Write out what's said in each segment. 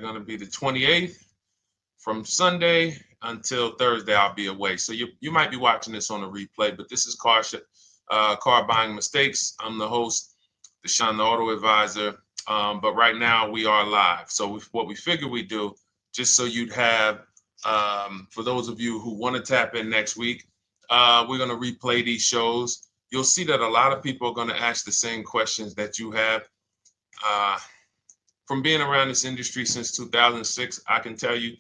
going to be the 28th. From Sunday until Thursday, I'll be away. So you might be watching this on a replay, but this is Car Buying Mistakes. I'm the host, Deshone the Auto Advisor. But right now we are live. So what we figured we'd do, just so you'd have, for those of you who want to tap in next week, we're going to replay these shows. You'll see that a lot of people are going to ask the same questions that you have. From being around this industry since 2006, I can tell you,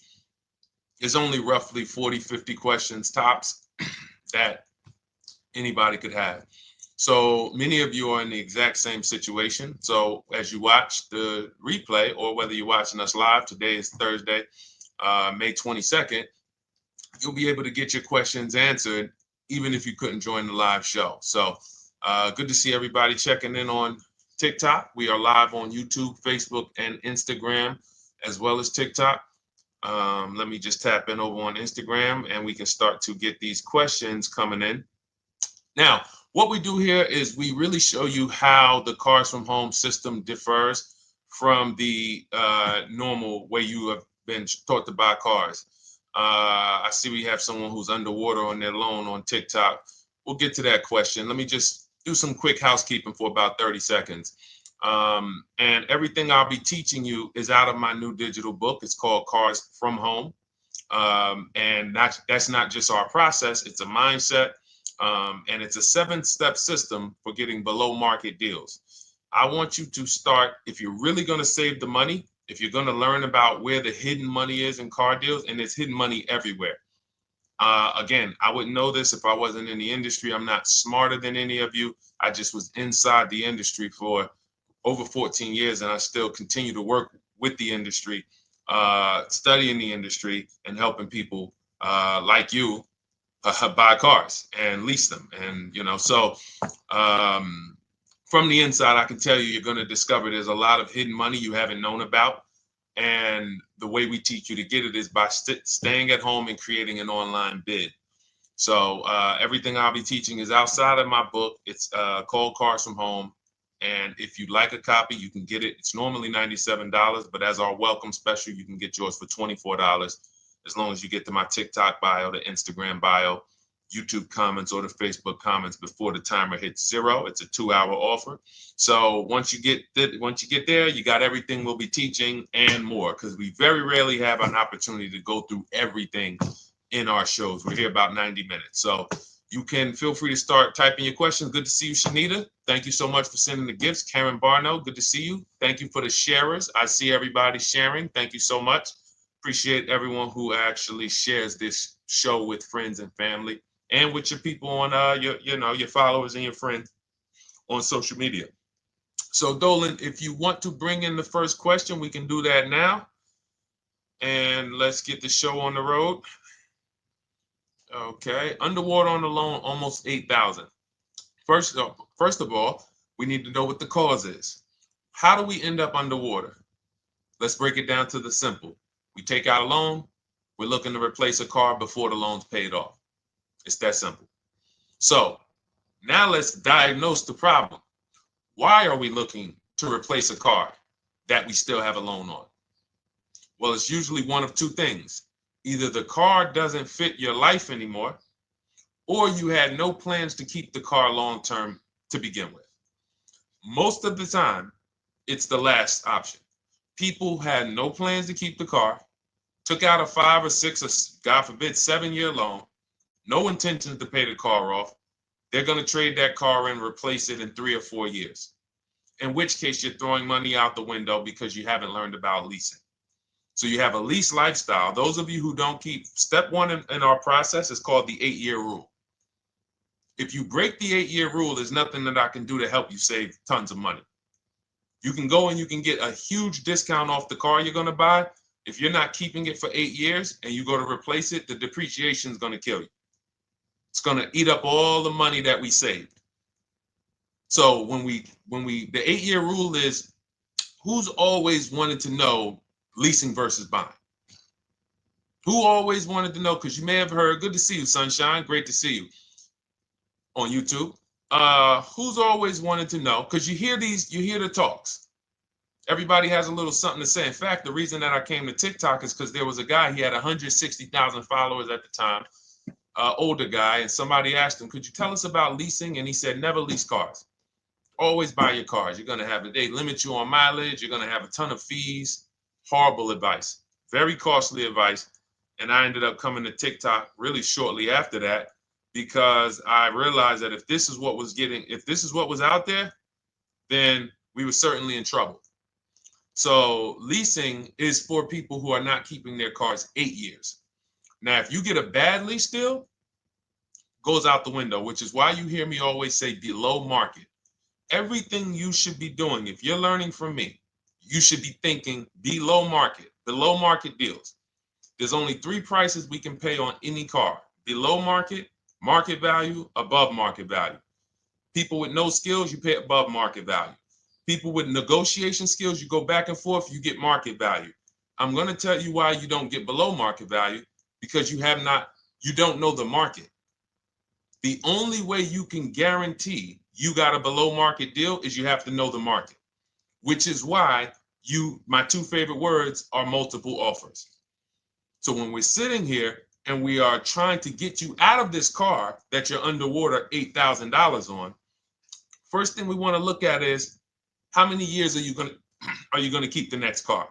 there's only roughly 40, 50 questions tops that anybody could have. So many of you are in the exact same situation. So as you watch the replay, or whether you're watching us live, today is Thursday, May 22nd, you'll be able to get your questions answered, even if you couldn't join the live show. So good to see everybody checking in on TikTok. We are live on YouTube, Facebook, and Instagram, as well as TikTok. Let me just tap in over on Instagram and we can start to get these questions coming in. Now, what we do here is we really show you how the Cars from Home system differs from the normal way you have been taught to buy cars. I see we have someone who's underwater on their loan on TikTok. We'll get to that question. Let me just do some quick housekeeping for about 30 seconds. And everything I'll be teaching you is out of my new digital book. It's called Cars from Home. And that's not just our process, it's a mindset. And it's a 7-step system for getting below market deals. I want you to start, if you're really going to save the money, if you're going to learn about where the hidden money is in car deals, and there's hidden money everywhere. Again, I wouldn't know this if I wasn't in the industry. I'm not smarter than any of you. I just was inside the industry for over 14 years, and I still continue to work with the industry, studying the industry and helping people like you buy cars and lease them. And, so from the inside, I can tell you, you're going to discover there's a lot of hidden money you haven't known about. And the way we teach you to get it is by staying at home and creating an online bid. So everything I'll be teaching is outside of my book. It's called Cars from Home. And if you'd like a copy, you can get it. It's normally $97, but as our welcome special, you can get yours for $24, as long as you get to my TikTok bio, the Instagram bio, YouTube comments, or the Facebook comments before the timer hits 0. It's a 2-hour offer. So once you get there, you got everything we'll be teaching and more, because we very rarely have an opportunity to go through everything in our shows. We're here about 90 minutes. So you can feel free to start typing your questions. Good to see you, Shanita. Thank you so much for sending the gifts. Karen Barno, good to see you. Thank you for the sharers. I see everybody sharing. Thank you so much. Appreciate everyone who actually shares this show with friends and family, and with your people on your followers and your friends on social media. So Dolan, if you want to bring in the first question, we can do that now. And let's get the show on the road. Okay, underwater on the loan, almost 8,000. First of all, we need to know what the cause is. How do we end up underwater? Let's break it down to the simple. We take out a loan, we're looking to replace a car before the loan's paid off. It's that simple. So now let's diagnose the problem. Why are we looking to replace a car that we still have a loan on? Well, it's usually one of two things. Either the car doesn't fit your life anymore, or you had no plans to keep the car long-term to begin with. Most of the time, it's the last option. People had no plans to keep the car, took out a 5 or 6 or God forbid 7-year loan, no intentions to pay the car off. They're going to trade that car in, replace it in 3 or 4 years. In which case you're throwing money out the window because you haven't learned about leasing. So you have a lease lifestyle. Those of you who don't keep, step 1 in our process is called the 8-year rule. If you break the 8-year rule, there's nothing that I can do to help you save tons of money. You can go and you can get a huge discount off the car you're going to buy. If you're not keeping it for 8 years and you go to replace it, the depreciation is going to kill you. It's going to eat up all the money that we saved. So the 8-year rule is, who's always wanted to know leasing versus buying? Who always wanted to know? Because you may have heard, good to see you, Sunshine. Great to see you on YouTube. Who's always wanted to know? Because you hear the talks. Everybody has a little something to say. In fact, the reason that I came to TikTok is because there was a guy, he had 160,000 followers at the time, older guy, and somebody asked him, could you tell us about leasing? And he said, never lease cars. Always buy your cars. You're going to have they limit you on mileage. You're going to have a ton of fees. Horrible advice. Very costly advice. And I ended up coming to TikTok really shortly after that because I realized that if this is what was out there, then we were certainly in trouble. So leasing is for people who are not keeping their cars 8 years. Now, if you get a bad lease deal, goes out the window, which is why you hear me always say below market. Everything you should be doing, if you're learning from me, you should be thinking below market deals. There's only 3 prices we can pay on any car: below market, market value, above market value. People with no skills, you pay above market value. People with negotiation skills, you go back and forth, you get market value. I'm going to tell you why you don't get below market value, because you don't know the market. The only way you can guarantee you got a below market deal is you have to know the market, which is why my 2 favorite words are multiple offers. So when we're sitting here and we are trying to get you out of this car that you're underwater $8,000 on, first thing we want to look at is how many years are you going to keep the next car?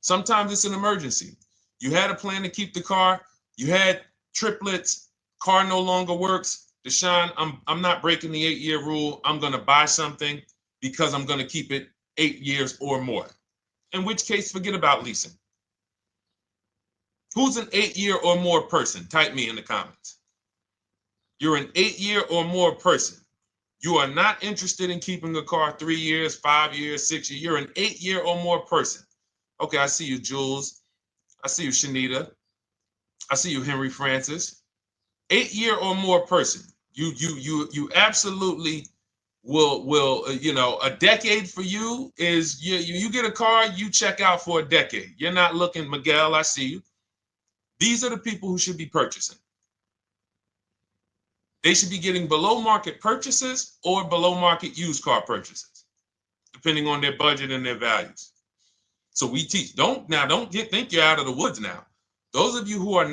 Sometimes it's an emergency. You had a plan to keep the car, you had triplets, car no longer works. Deshone, I'm not breaking the 8-year rule. I'm going to buy something because I'm going to keep it 8 years or more. In which case, forget about leasing. Who's an 8-year or more person? Type me in the comments. You're an 8-year or more person. You are not interested in keeping a car 3 years, 5 years, 6 years. You're an 8-year or more person. Okay, I see you, Jules. I see you, Shanita. I see you, Henry Francis. 8-year or more person. You absolutely will a decade for you is you get a car, you check out for a decade. You're not looking, Miguel, I see you. These are the people who should be purchasing. They should be getting below market purchases or below market used car purchases, depending on their budget and their values. So we teach, think you're out of the woods now. Those of you who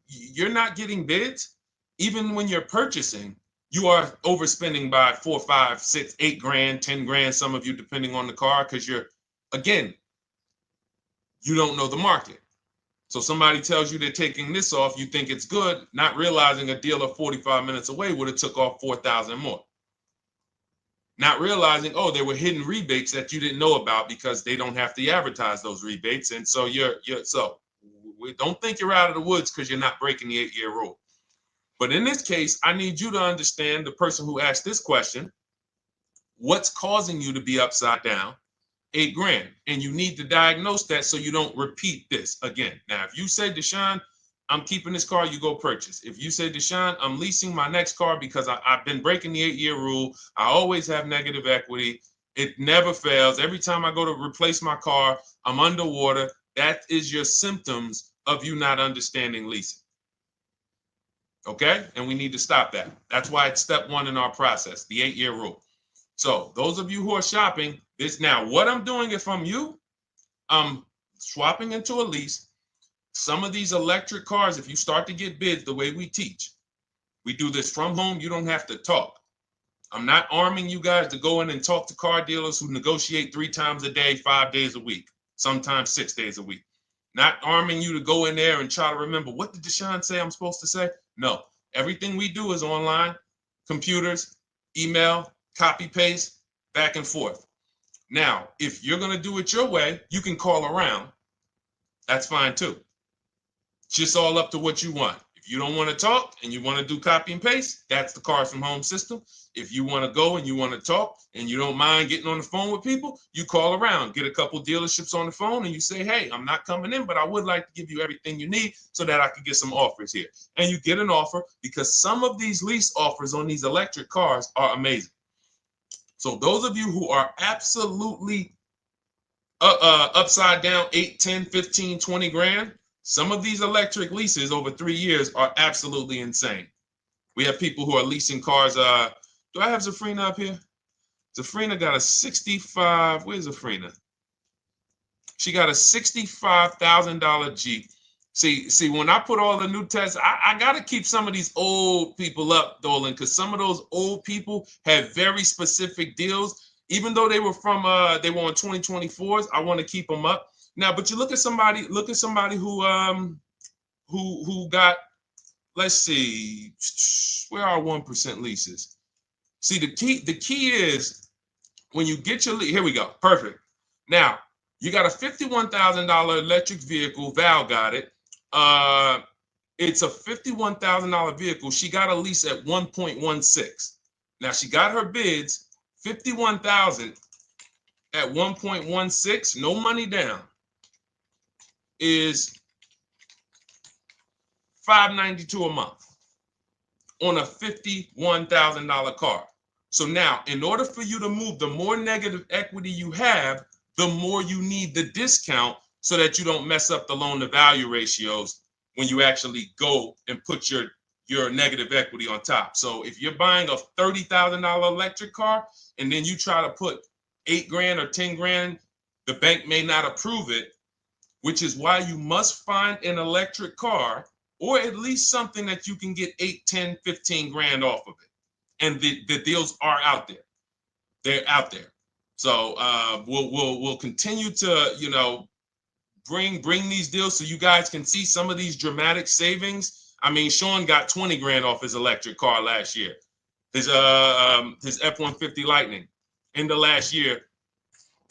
you're not getting bids, even when you're purchasing, you are overspending by 4, 5, 6, 8 grand, 10 grand, some of you, depending on the car, because you don't know the market. So somebody tells you they're taking this off, you think it's good, not realizing a dealer 45 minutes away would have took off 4,000 more. Not realizing, there were hidden rebates that you didn't know about because they don't have to advertise those rebates. And so we don't think you're out of the woods because you're not breaking the 8-year rule. But in this case, I need you to understand, the person who asked this question, what's causing you to be upside down 8 grand? And you need to diagnose that so you don't repeat this again. Now, if you say, Deshone, I'm keeping this car, you go purchase. If you say, Deshone, I'm leasing my next car because I've been breaking the 8-year rule, I always have negative equity, it never fails. Every time I go to replace my car, I'm underwater. That is your symptoms of you not understanding leasing. Okay? And we need to stop that. That's why it's step 1 in our process, the 8-year rule. So those of you who are shopping this now, what I'm doing if I'm you, I'm swapping into a lease. Some of these electric cars, if you start to get bids the way we teach, we do this from home, you don't have to talk. I'm not arming you guys to go in and talk to car dealers who negotiate 3 times a day, 5 days a week, sometimes 6 days a week. Not arming you to go in there and try to remember, what did Deshone say I'm supposed to say? No, everything we do is online, computers, email, copy, paste, back and forth. Now, if you're going to do it your way, you can call around. That's fine too. It's just all up to what you want. If you don't want to talk and you want to do copy and paste, that's the Cars from Home system. If you want to go and you want to talk and you don't mind getting on the phone with people, you call around, get a couple dealerships on the phone and you say, hey, I'm not coming in, but I would like to give you everything you need so that I could get some offers here. And you get an offer because some of these lease offers on these electric cars are amazing. So those of you who are absolutely upside down 8, 10, 15, 20 grand, some of these electric leases over 3 years are absolutely insane. We have people who are leasing cars. Do I have Zafrina up here? Zafrina got a 65. Where's Zafrina? She got a $65,000 Jeep. See, when I put all the new tests, I got to keep some of these old people up, Dolan, because some of those old people have very specific deals. Even though they were on 2024s, I want to keep them up. Now, but you look at somebody who got, let's see, where are 1% leases? See, the key is when you get your lease, here we go, perfect. Now, you got a $51,000 electric vehicle, Val got it. It's a $51,000 vehicle. She got a lease at 1.16. Now she got her bids, 51,000 at 1.16, no money down, is $592 a month on a $51,000 car. So now, in order for you to move, the more negative equity you have, the more you need the discount so that you don't mess up the loan to value ratios when you actually go and put your negative equity on top. So if you're buying a $30,000 electric car and then you try to put $8,000 or $10,000, the bank may not approve it, which is why you must find an electric car or at least something that you can get 8, 10, 15 grand off of it. And the deals are out there. They're out there. So we'll continue to, bring these deals so you guys can see some of these dramatic savings. I mean, Sean got 20 grand off his electric car last year. His F-150 Lightning in the last year,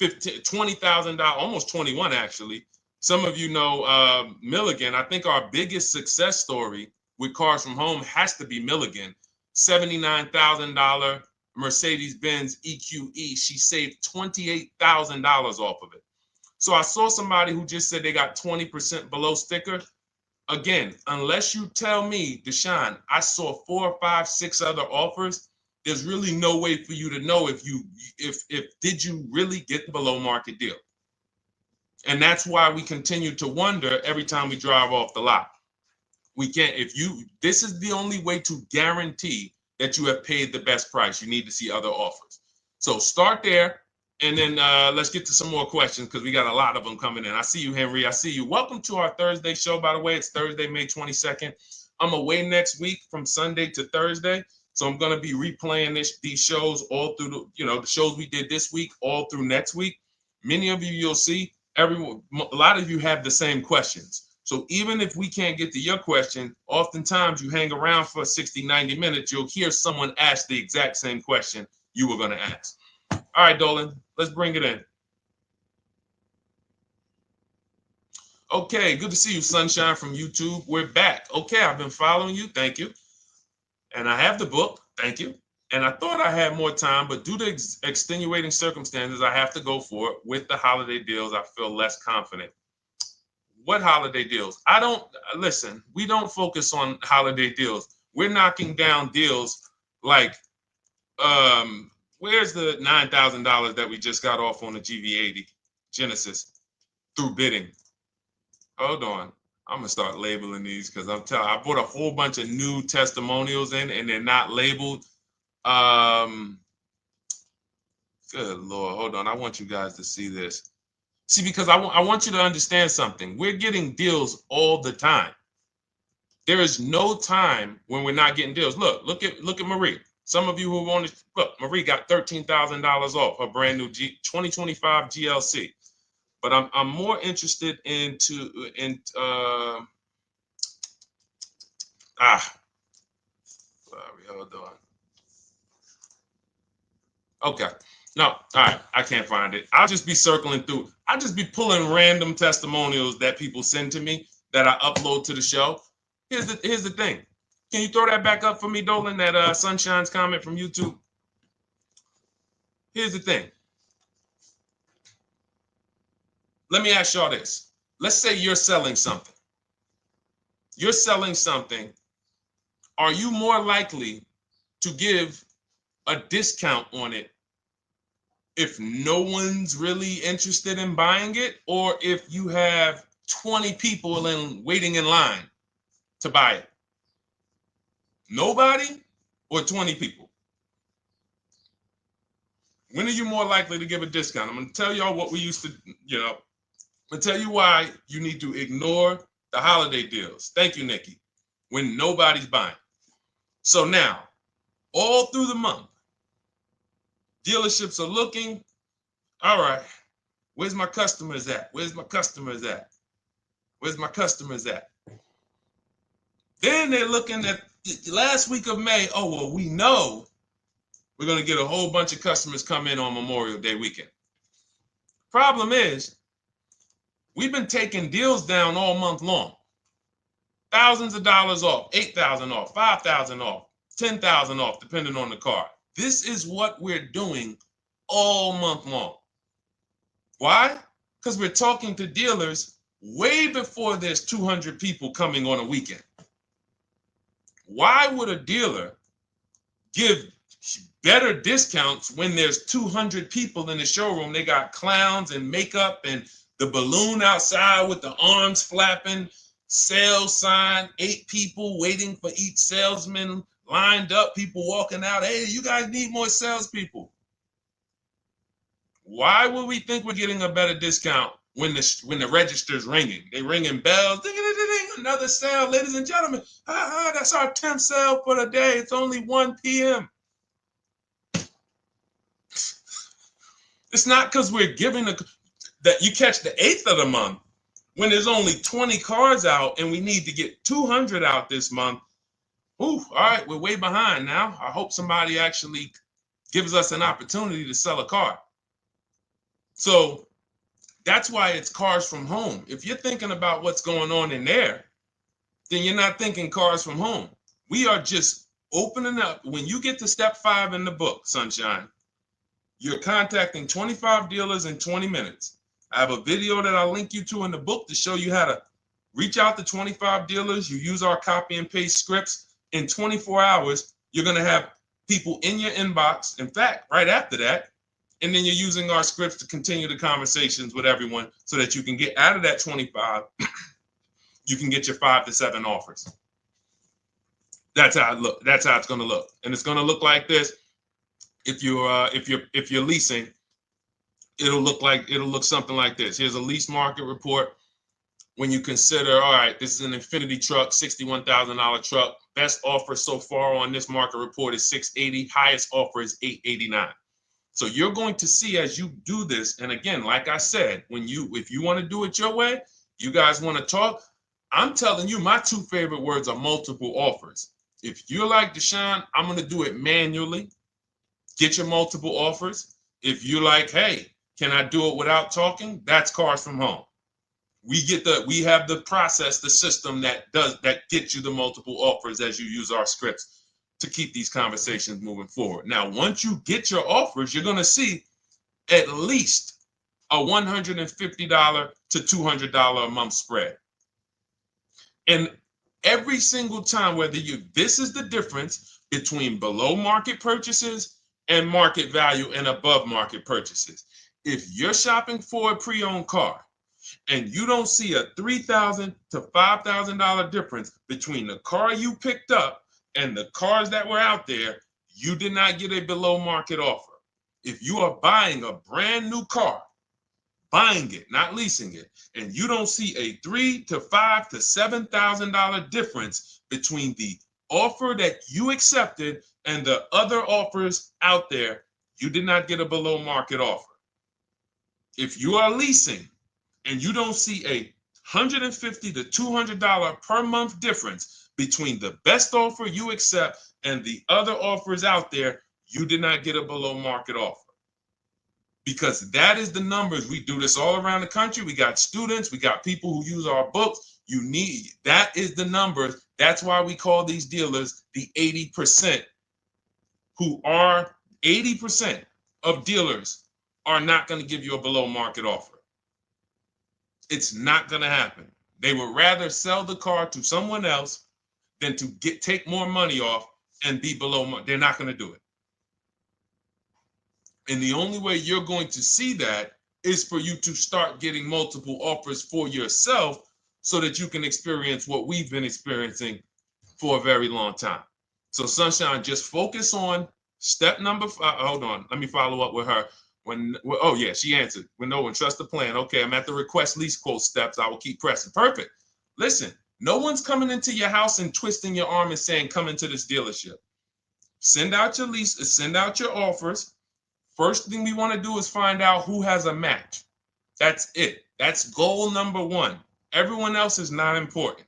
$20,000, almost 21 actually. Some of you know Milligan. I think our biggest success story with Cars from Home has to be Milligan. $79,000 Mercedes-Benz EQE. She saved $28,000 off of it. So I saw somebody who just said they got 20% below sticker. Again, unless you tell me, Deshone, I saw 4, 5, 6 other offers, there's really no way for you to know if did you really get the below market deal. And that's why we continue to wonder every time we drive off the lot. We can't, this is the only way to guarantee that you have paid the best price. You need to see other offers. So start there. And then let's get to some more questions because we got a lot of them coming in. I see you, Henry. I see you. Welcome to our Thursday show, by the way. It's Thursday, May 22nd. I'm away next week from Sunday to Thursday. So I'm going to be replaying these shows all through, the shows we did this week, all through next week. Many of you, you'll see, a lot of you have the same questions. So even if we can't get to your question, oftentimes you hang around for 60, 90 minutes, you'll hear someone ask the exact same question you were going to ask. All right, Dolan, let's bring it in. Okay, good to see you, Sunshine from YouTube. We're back. Okay, I've been following you. Thank you. And I have the book. Thank you. And I thought I had more time, but due to extenuating circumstances, I have to go for it. With the holiday deals, I feel less confident. What holiday deals? Listen, we don't focus on holiday deals. We're knocking down deals like, where's the $9,000 that we just got off on the GV80 Genesis through bidding? Hold on. I'm going to start labeling these because I bought a whole bunch of new testimonials in and they're not labeled. Good Lord. Hold on. I want you guys to see this. See, because I want you to understand something. We're getting deals all the time. There is no time when we're not getting deals. Look at Marie. Some of you who want to look, Marie got $13,000 off her brand new 2025 GLC. But I'm more interested sorry, hold on. Okay. No, all right, I can't find it. I'll just be circling through. I'll just be pulling random testimonials that people send to me that I upload to the show. Here's the thing. Can you throw that back up for me, Dolan, that Sunshine's comment from YouTube? Here's the thing. Let me ask y'all this. Let's say you're selling something. You're selling something. Are you more likely to give a discount on it if no one's really interested in buying it, or if you have 20 people waiting in line to buy it? Nobody or 20 people? When are you more likely to give a discount? I'm going to tell y'all what we used to, I'm going to tell you why you need to ignore the holiday deals. Thank you, Nikki. When nobody's buying. So now, all through the month, dealerships are looking, all right, where's my customers at? Where's my customers at? Where's my customers at? Then they're looking at the last week of May. Oh, well, we know we're going to get a whole bunch of customers come in on Memorial Day weekend. Problem is, we've been taking deals down all month long. Thousands of dollars off, $8,000 off, $5,000 off, $10,000 off, depending on the car. This is what we're doing all month long. Why? Because we're talking to dealers way before there's 200 people coming on a weekend. Why would a dealer give better discounts when there's 200 people in the showroom? They got clowns and makeup and the balloon outside with the arms flapping, sales sign, 8 people waiting for each salesman lined up, people walking out. Hey, you guys need more salespeople. Why would we think we're getting a better discount when the register's ringing? They ringing bells, ding, ding, ding, ding, another sale, ladies and gentlemen. That's our 10th sale for the day. It's only 1 p.m. It's not because we're giving that you catch the 8th of the month when there's only 20 cars out and we need to get 200 out this month. Ooh, all right, we're way behind now. I hope somebody actually gives us an opportunity to sell a car. So that's why it's cars from home. If you're thinking about what's going on in there, then you're not thinking cars from home. We are just opening up. When you get to step 5 in the book, Sunshine, you're contacting 25 dealers in 20 minutes. I have a video that I'll link you to in the book to show you how to reach out to 25 dealers. You use our copy and paste scripts. In 24 hours, you're going to have people in your inbox. In fact, right after that, and then you're using our scripts to continue the conversations with everyone so that you can get out of that 25, you can get your 5 to 7 offers. That's how it look. That's how it's going to look. And it's going to look like this. If you're leasing, it'll look something like this. Here's a lease market report. When you consider, all right, this is an Infinity truck, $61,000 truck. Best offer so far on this market report is $680. Highest offer is $889. So you're going to see as you do this, and again, like I said, if you want to do it your way, you guys want to talk, I'm telling you, my 2 favorite words are multiple offers. If you're like Deshone, I'm going to do it manually. Get your multiple offers. If you're like, hey, can I do it without talking? That's cars from home. We have the process, the system that gets you the multiple offers as you use our scripts to keep these conversations moving forward. Now, once you get your offers, you're going to see at least a $150 to $200 a month spread. And every single time, this is the difference between below market purchases and market value and above market purchases. If you're shopping for a pre-owned car and you don't see a $3,000 to $5,000 difference between the car you picked up and the cars that were out there, you did not get a below market offer. If you are buying a brand new car, buying it, not leasing it, and you don't see a $3,000 to $5,000 to $7,000 difference between the offer that you accepted and the other offers out there, you did not get a below market offer. If you are leasing and you don't see a $150 to $200 per month difference between the best offer you accept and the other offers out there, you did not get a below market offer. Because that is the numbers. We do this all around the country. We got students, we got people who use our books. That is the numbers. That's why we call these dealers the 80%, who are 80% of dealers are not going to give you a below market offer. It's not going to happen. They would rather sell the car to someone else than to take more money off and be below market. They're not going to do it. And the only way you're going to see that is for you to start getting multiple offers for yourself so that you can experience what we've been experiencing for a very long time. So Sunshine, just focus on Step number 5. Hold on. Let me follow up with her. Oh yeah, she answered. When trust the plan. Okay, I'm at the request lease quote steps. I will keep pressing. Perfect. Listen, no one's coming into your house and twisting your arm and saying, come into this dealership. Send out your lease, send out your offers. First thing we want to do is find out who has a match. That's it. That's goal number 1. Everyone else is not important.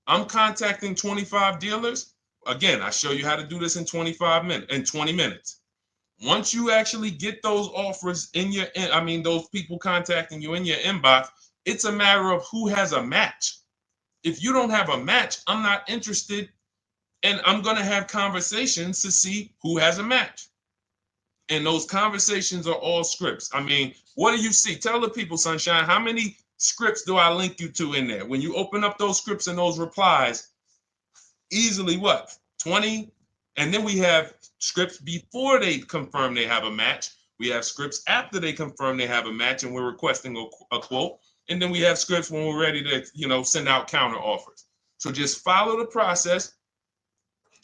I'm contacting 25 dealers. Again, I show you how to do this in 20 minutes. Once you actually get those offers those people contacting you in your inbox, it's a matter of who has a match. If you don't have a match, I'm not interested, and I'm going to have conversations to see who has a match. And those conversations are all scripts. I mean, what do you see? Tell the people, Sunshine, how many scripts do I link you to in there? When you open up those scripts and those replies, easily what? 20? And then we have scripts before they confirm they have a match. We have scripts after they confirm they have a match and we're requesting a quote. And then we have scripts when we're ready to, send out counter offers. So just follow the process.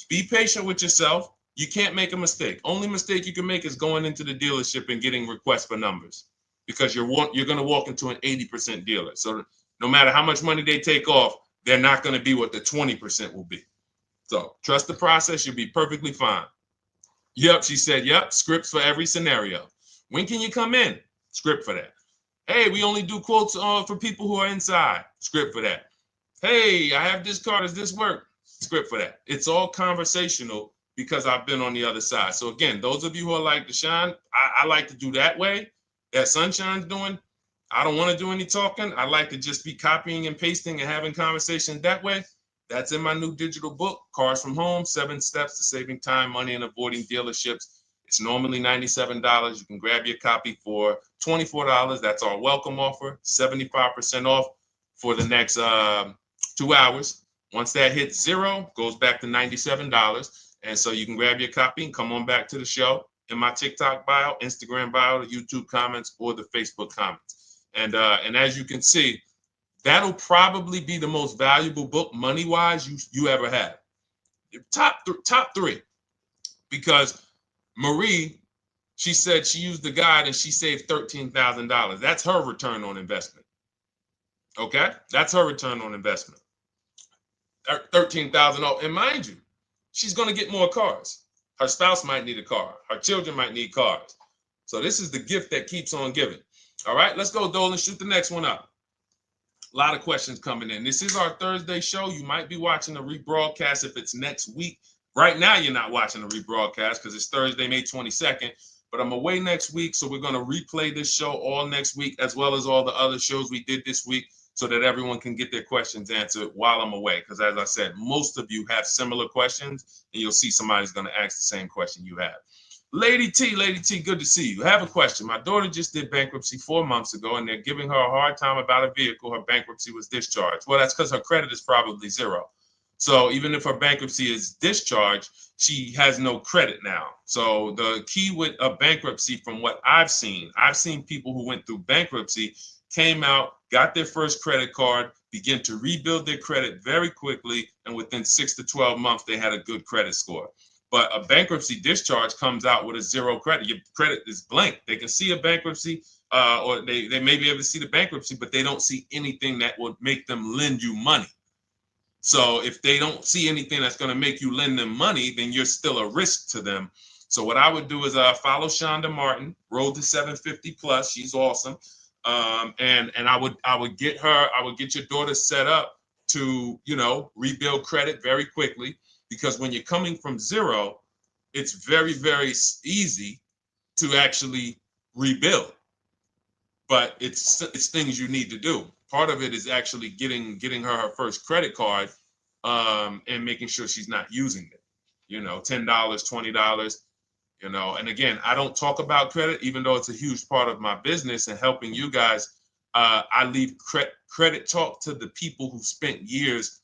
Be patient with yourself. You can't make a mistake. Only mistake you can make is going into the dealership and getting requests for numbers, because you're going to walk into an 80% dealer. So no matter how much money they take off, they're not going to be what the 20% will be. So trust the process. You'll be perfectly fine. Yep, she said, yep, scripts for every scenario. When can you come in? Script for that. Hey, we only do quotes for people who are inside. Script for that. Hey, I have this car. Does this work? Script for that. It's all conversational because I've been on the other side. So again, those of you who are like Deshone, I like to do that way, that Sunshine's doing. I don't want to do any talking. I like to just be copying and pasting and having conversations that way. That's in my new digital book, Cars from Home, 7 Steps to Saving Time, Money, and Avoiding Dealerships. It's normally $97. You can grab your copy for $24. That's our welcome offer, 75% off for the next 2 hours. Once that hits 0, goes back to $97. And so you can grab your copy and come on back to the show in my TikTok bio, Instagram bio, the YouTube comments, or the Facebook comments. And as you can see, that'll probably be the most valuable book money-wise you ever have. Top 3. Because Marie, she said she used the guide and she saved $13,000. That's her return on investment. Okay? That's her return on investment. $13,000. And mind you, she's going to get more cars. Her spouse might need a car. Her children might need cars. So this is the gift that keeps on giving. All right, let's go, Dolan. Shoot the next one up. A lot of questions coming in. This is our Thursday show. You might be watching the rebroadcast if it's next week. Right now, you're not watching the rebroadcast because it's Thursday, May 22nd. But I'm away next week, so we're going to replay this show all next week, as well as all the other shows we did this week, so that everyone can get their questions answered while I'm away. Because as I said, most of you have similar questions, and you'll see somebody's going to ask the same question you have. Lady T, good to see you. I have a question. My daughter just did bankruptcy 4 months ago, and they're giving her a hard time about a vehicle. Her bankruptcy was discharged. Well, that's because her credit is probably 0. So even if her bankruptcy is discharged, she has no credit now. So the key with a bankruptcy, from what I've seen people who went through bankruptcy, came out, got their first credit card, began to rebuild their credit very quickly, and within 6 to 12 months, they had a good credit score. But a bankruptcy discharge comes out with a 0 credit. Your credit is blank. They can see a bankruptcy, or they may be able to see the bankruptcy, but they don't see anything that would make them lend you money. So if they don't see anything that's going to make you lend them money, then you're still a risk to them. So what I would do is follow Shonda Martin, Road to 750 Plus. She's awesome. And I would get your daughter set up to, rebuild credit very quickly, because when you're coming from 0, it's very, very easy to actually rebuild. But it's things you need to do. Part of it is actually getting her first credit card, and making sure she's not using it. $10, $20. And again, I don't talk about credit, even though it's a huge part of my business and helping you guys. I leave credit talk to the people who spent years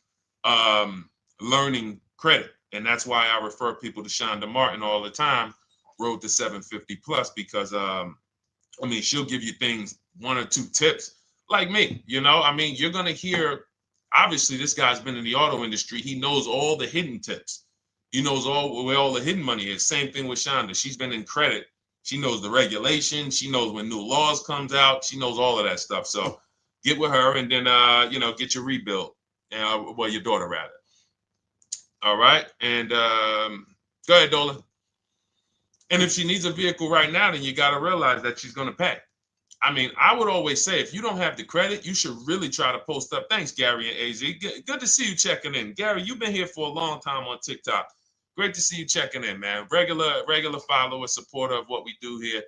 learning credit. And that's why I refer people to Shonda Martin all the time, Road to 750 Plus, because she'll give you things, 1 or 2 tips, like me. You're going to hear, obviously this guy's been in the auto industry. He knows all the hidden tips. He knows where all the hidden money is. Same thing with Shonda. She's been in credit. She knows the regulations. She knows when new laws comes out. She knows all of that stuff. So get with her and then, get your rebuild. Well, your daughter rather. All right. And go ahead, Dolan. And if she needs a vehicle right now, then you got to realize that she's going to pay. I mean, I would always say if you don't have the credit, you should really try to post up. Thanks, Gary and AZ. Good to see you checking in. Gary, you've been here for a long time on TikTok. Great to see you checking in, man. Regular follower, supporter of what we do here.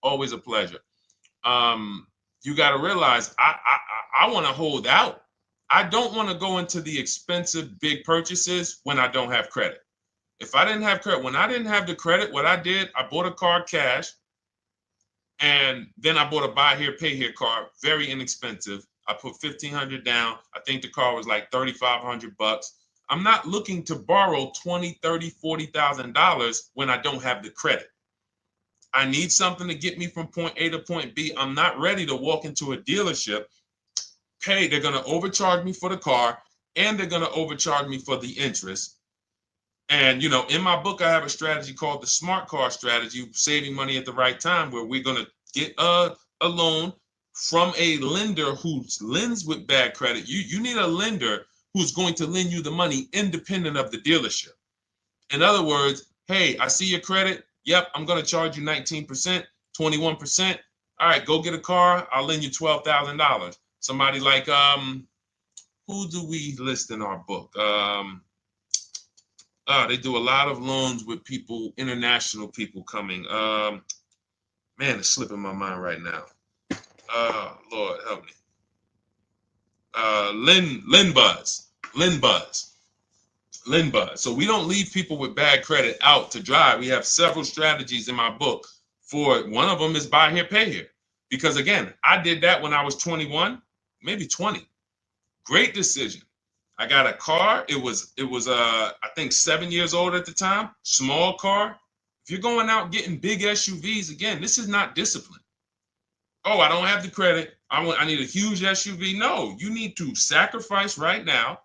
Always a pleasure. You got to realize I want to hold out. I don't want to go into the expensive big purchases when I don't have credit. If I didn't have credit, when I didn't have the credit, what I did, I bought a car cash, and then I bought a buy here, pay here car, very inexpensive. I put $1,500 down. I think the car was like $3,500. I'm not looking to borrow $20,000, $30,000, $40,000 when I don't have the credit. I need something to get me from point A to point B. I'm not ready to walk into a dealership, pay. They're going to overcharge me for the car, and they're going to overcharge me for the interest. And, in my book, I have a strategy called the smart car strategy, saving money at the right time, where we're going to get a loan from a lender who lends with bad credit. You need a lender who's going to lend you the money independent of the dealership. In other words, hey, I see your credit. Yep, I'm going to charge you 19%, 21%. All right, go get a car. I'll lend you $12,000. Somebody like, who do we list in our book? They do a lot of loans with people, international people coming. Man, it's slipping my mind right now. Lord help me. Linbuzz. So we don't leave people with bad credit out to dry. We have several strategies in my book for it. One of them is buy here, pay here. Because again, I did that when I was 21, maybe 20. Great decision. I got a car. It was I think 7 years old at the time. Small car. If you're going out getting big SUVs, again, this is not discipline. Oh, I don't have the credit. I need a huge SUV. No, you need to sacrifice right now,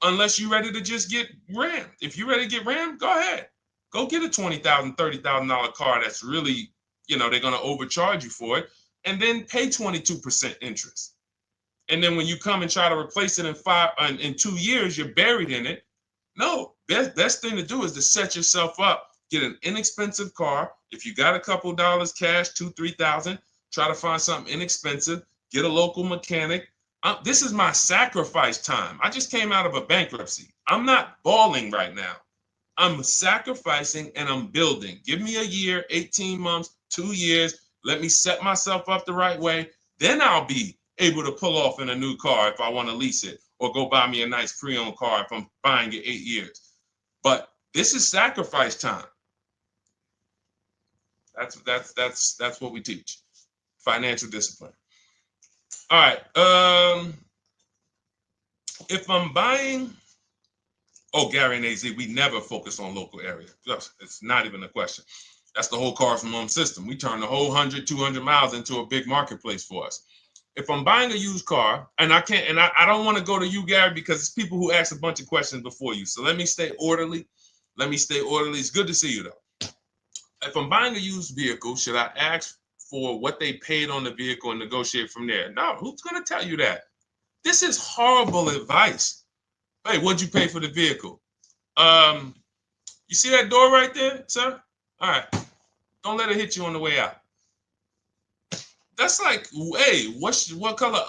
unless you're ready to just get rammed. If you're ready to get rammed, go ahead. Go get a $20,000, $30,000 car that's really, they're going to overcharge you for it, and then pay 22% interest. And then when you come and try to replace it in 2 years, you're buried in it. No, best thing to do is to set yourself up. Get an inexpensive car. If you got a couple dollars cash, $2,000, $3,000, try to find something inexpensive. Get a local mechanic. This is my sacrifice time. I just came out of a bankruptcy. I'm not balling right now. I'm sacrificing and I'm building. Give me a year, 18 months, 2 years. Let me set myself up the right way. Then I'll be able to pull off in a new car if I want to lease it, or go buy me a nice pre-owned car if I'm buying it 8 years. But this is sacrifice time. That's what we teach. Financial discipline. All right. If I'm buying, Gary and AZ, we never focus on local area. It's not even a question. That's the whole car from home system. We turn the whole 100, 200 miles into a big marketplace for us. If I'm buying a used car, and I don't want to go to you, Gary, because it's people who ask a bunch of questions before you. So let me stay orderly. It's good to see you, though. If I'm buying a used vehicle, should I ask for what they paid on the vehicle and negotiate from there? No, who's going to tell you that? This is horrible advice. Hey, what'd you pay for the vehicle? You see that door right there, sir? All right. Don't let it hit you on the way out. That's like, hey, what color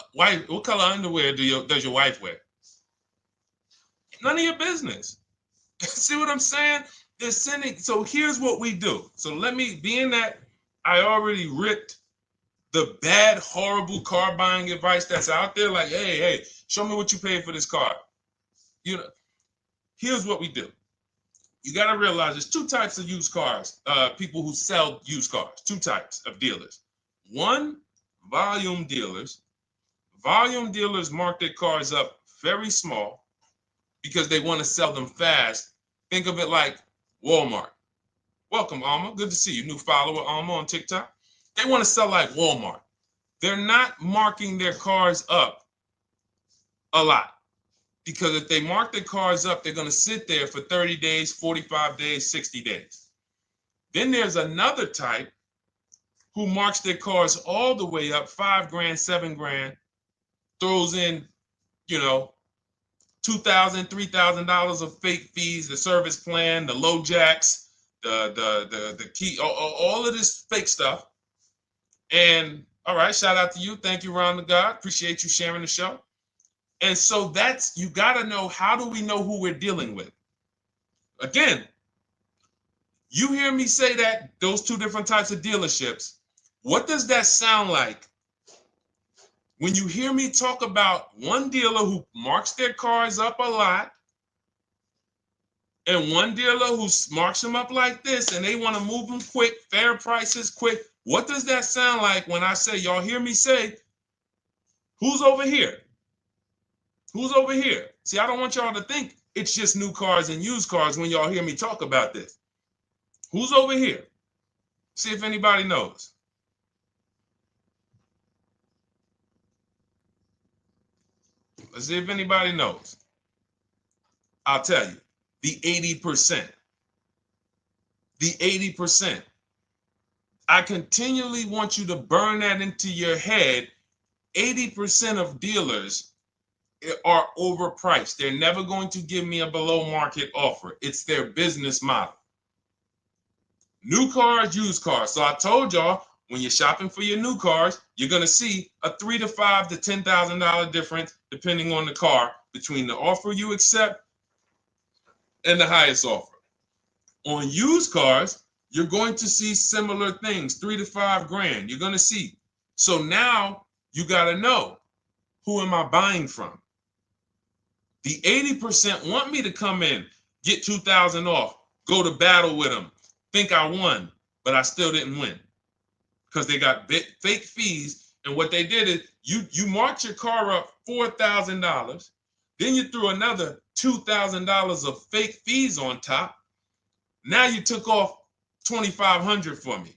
underwear does your wife wear? None of your business. See what I'm saying? They're sending. So here's what we do. So being that I already ripped the bad, horrible car buying advice that's out there, like, hey, show me what you paid for this car. Here's what we do. You got to realize there's two types of used cars, people who sell used cars, two types of dealers. One, volume dealers. Volume dealers mark their cars up very small because they want to sell them fast. Think of it like Walmart. Welcome, Alma. Good to see you. New follower, Alma, on TikTok. They want to sell like Walmart. They're not marking their cars up a lot. Because if they mark their cars up, they're going to sit there for 30 days, 45 days, 60 days. Then there's another type who marks their cars all the way up, 5 grand, 7 grand, throws in, you know, $2,000, $3,000 of fake fees, the service plan, the low jacks, the key, all of this fake stuff. And all right, shout out to you. Thank you, Ron the God. Appreciate you sharing the show. And so that's, you got to know, how do we know who we're dealing with? Again, you hear me say that, those two different types of dealerships. What does that sound like when you hear me talk about one dealer who marks their cars up a lot and one dealer who marks them up like this and they want to move them quick, fair prices, quick? What does that sound like when I say, y'all hear me say, who's over here? Who's over here? See, I don't want y'all to think it's just new cars and used cars when y'all hear me talk about this. Who's over here? See if anybody knows. Let's see if anybody knows. I'll tell you, the 80%. The 80%. I continually want you to burn that into your head. 80% of dealers are overpriced. They're never going to give me a below market offer. It's their business model. New cars, used cars. So I told y'all, when you're shopping for your new cars, you're going to see a $3,000 to $5,000 to $10,000 difference, depending on the car, between the offer you accept and the highest offer. On used cars, you're going to see similar things, 3 to 5 grand. You're going to see. So now you got to know, who am I buying from? The 80% want me to come in, get 2,000 off, go to battle with them, think I won, but I still didn't win because they got fake fees. And what they did is you marked your car up $4,000, then you threw another $2,000 of fake fees on top. Now you took off $2,500 for me.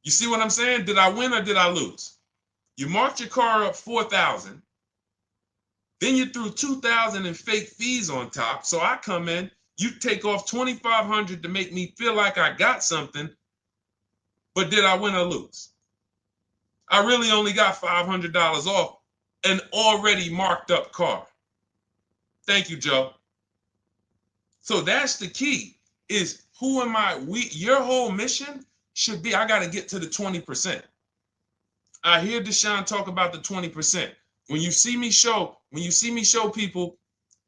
You see what I'm saying? Did I win or did I lose? You marked your car up $4,000, then you threw $2,000 in fake fees on top. So I come in, you take off $2,500 to make me feel like I got something, but did I win or lose? I really only got $500 off an already marked up car. Thank you, Joe. So that's the key, is who am I? Your whole mission should be, I got to get to the 20%. I hear Deshone talk about the 20%. When you see me show people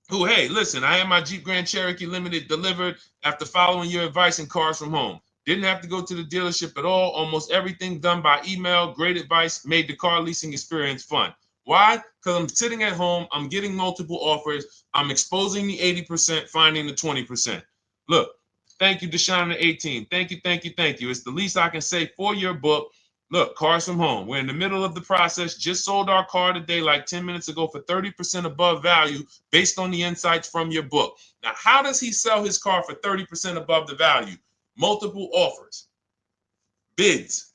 who, hey, listen, I had my Jeep Grand Cherokee Limited delivered after following your advice and cars from home. Didn't have to go to the dealership at all. Almost everything done by email. Great advice. Made the car leasing experience fun. Why? Because I'm sitting at home. I'm getting multiple offers. I'm exposing the 80%, finding the 20%. Look, thank you, Deshone the 18. Thank you, thank you, thank you. It's the least I can say for your book. Look, cars from home. We're in the middle of the process. Just sold our car today, like 10 minutes ago, for 30% above value based on the insights from your book. Now, how does he sell his car for 30% above the value? Multiple offers, bids.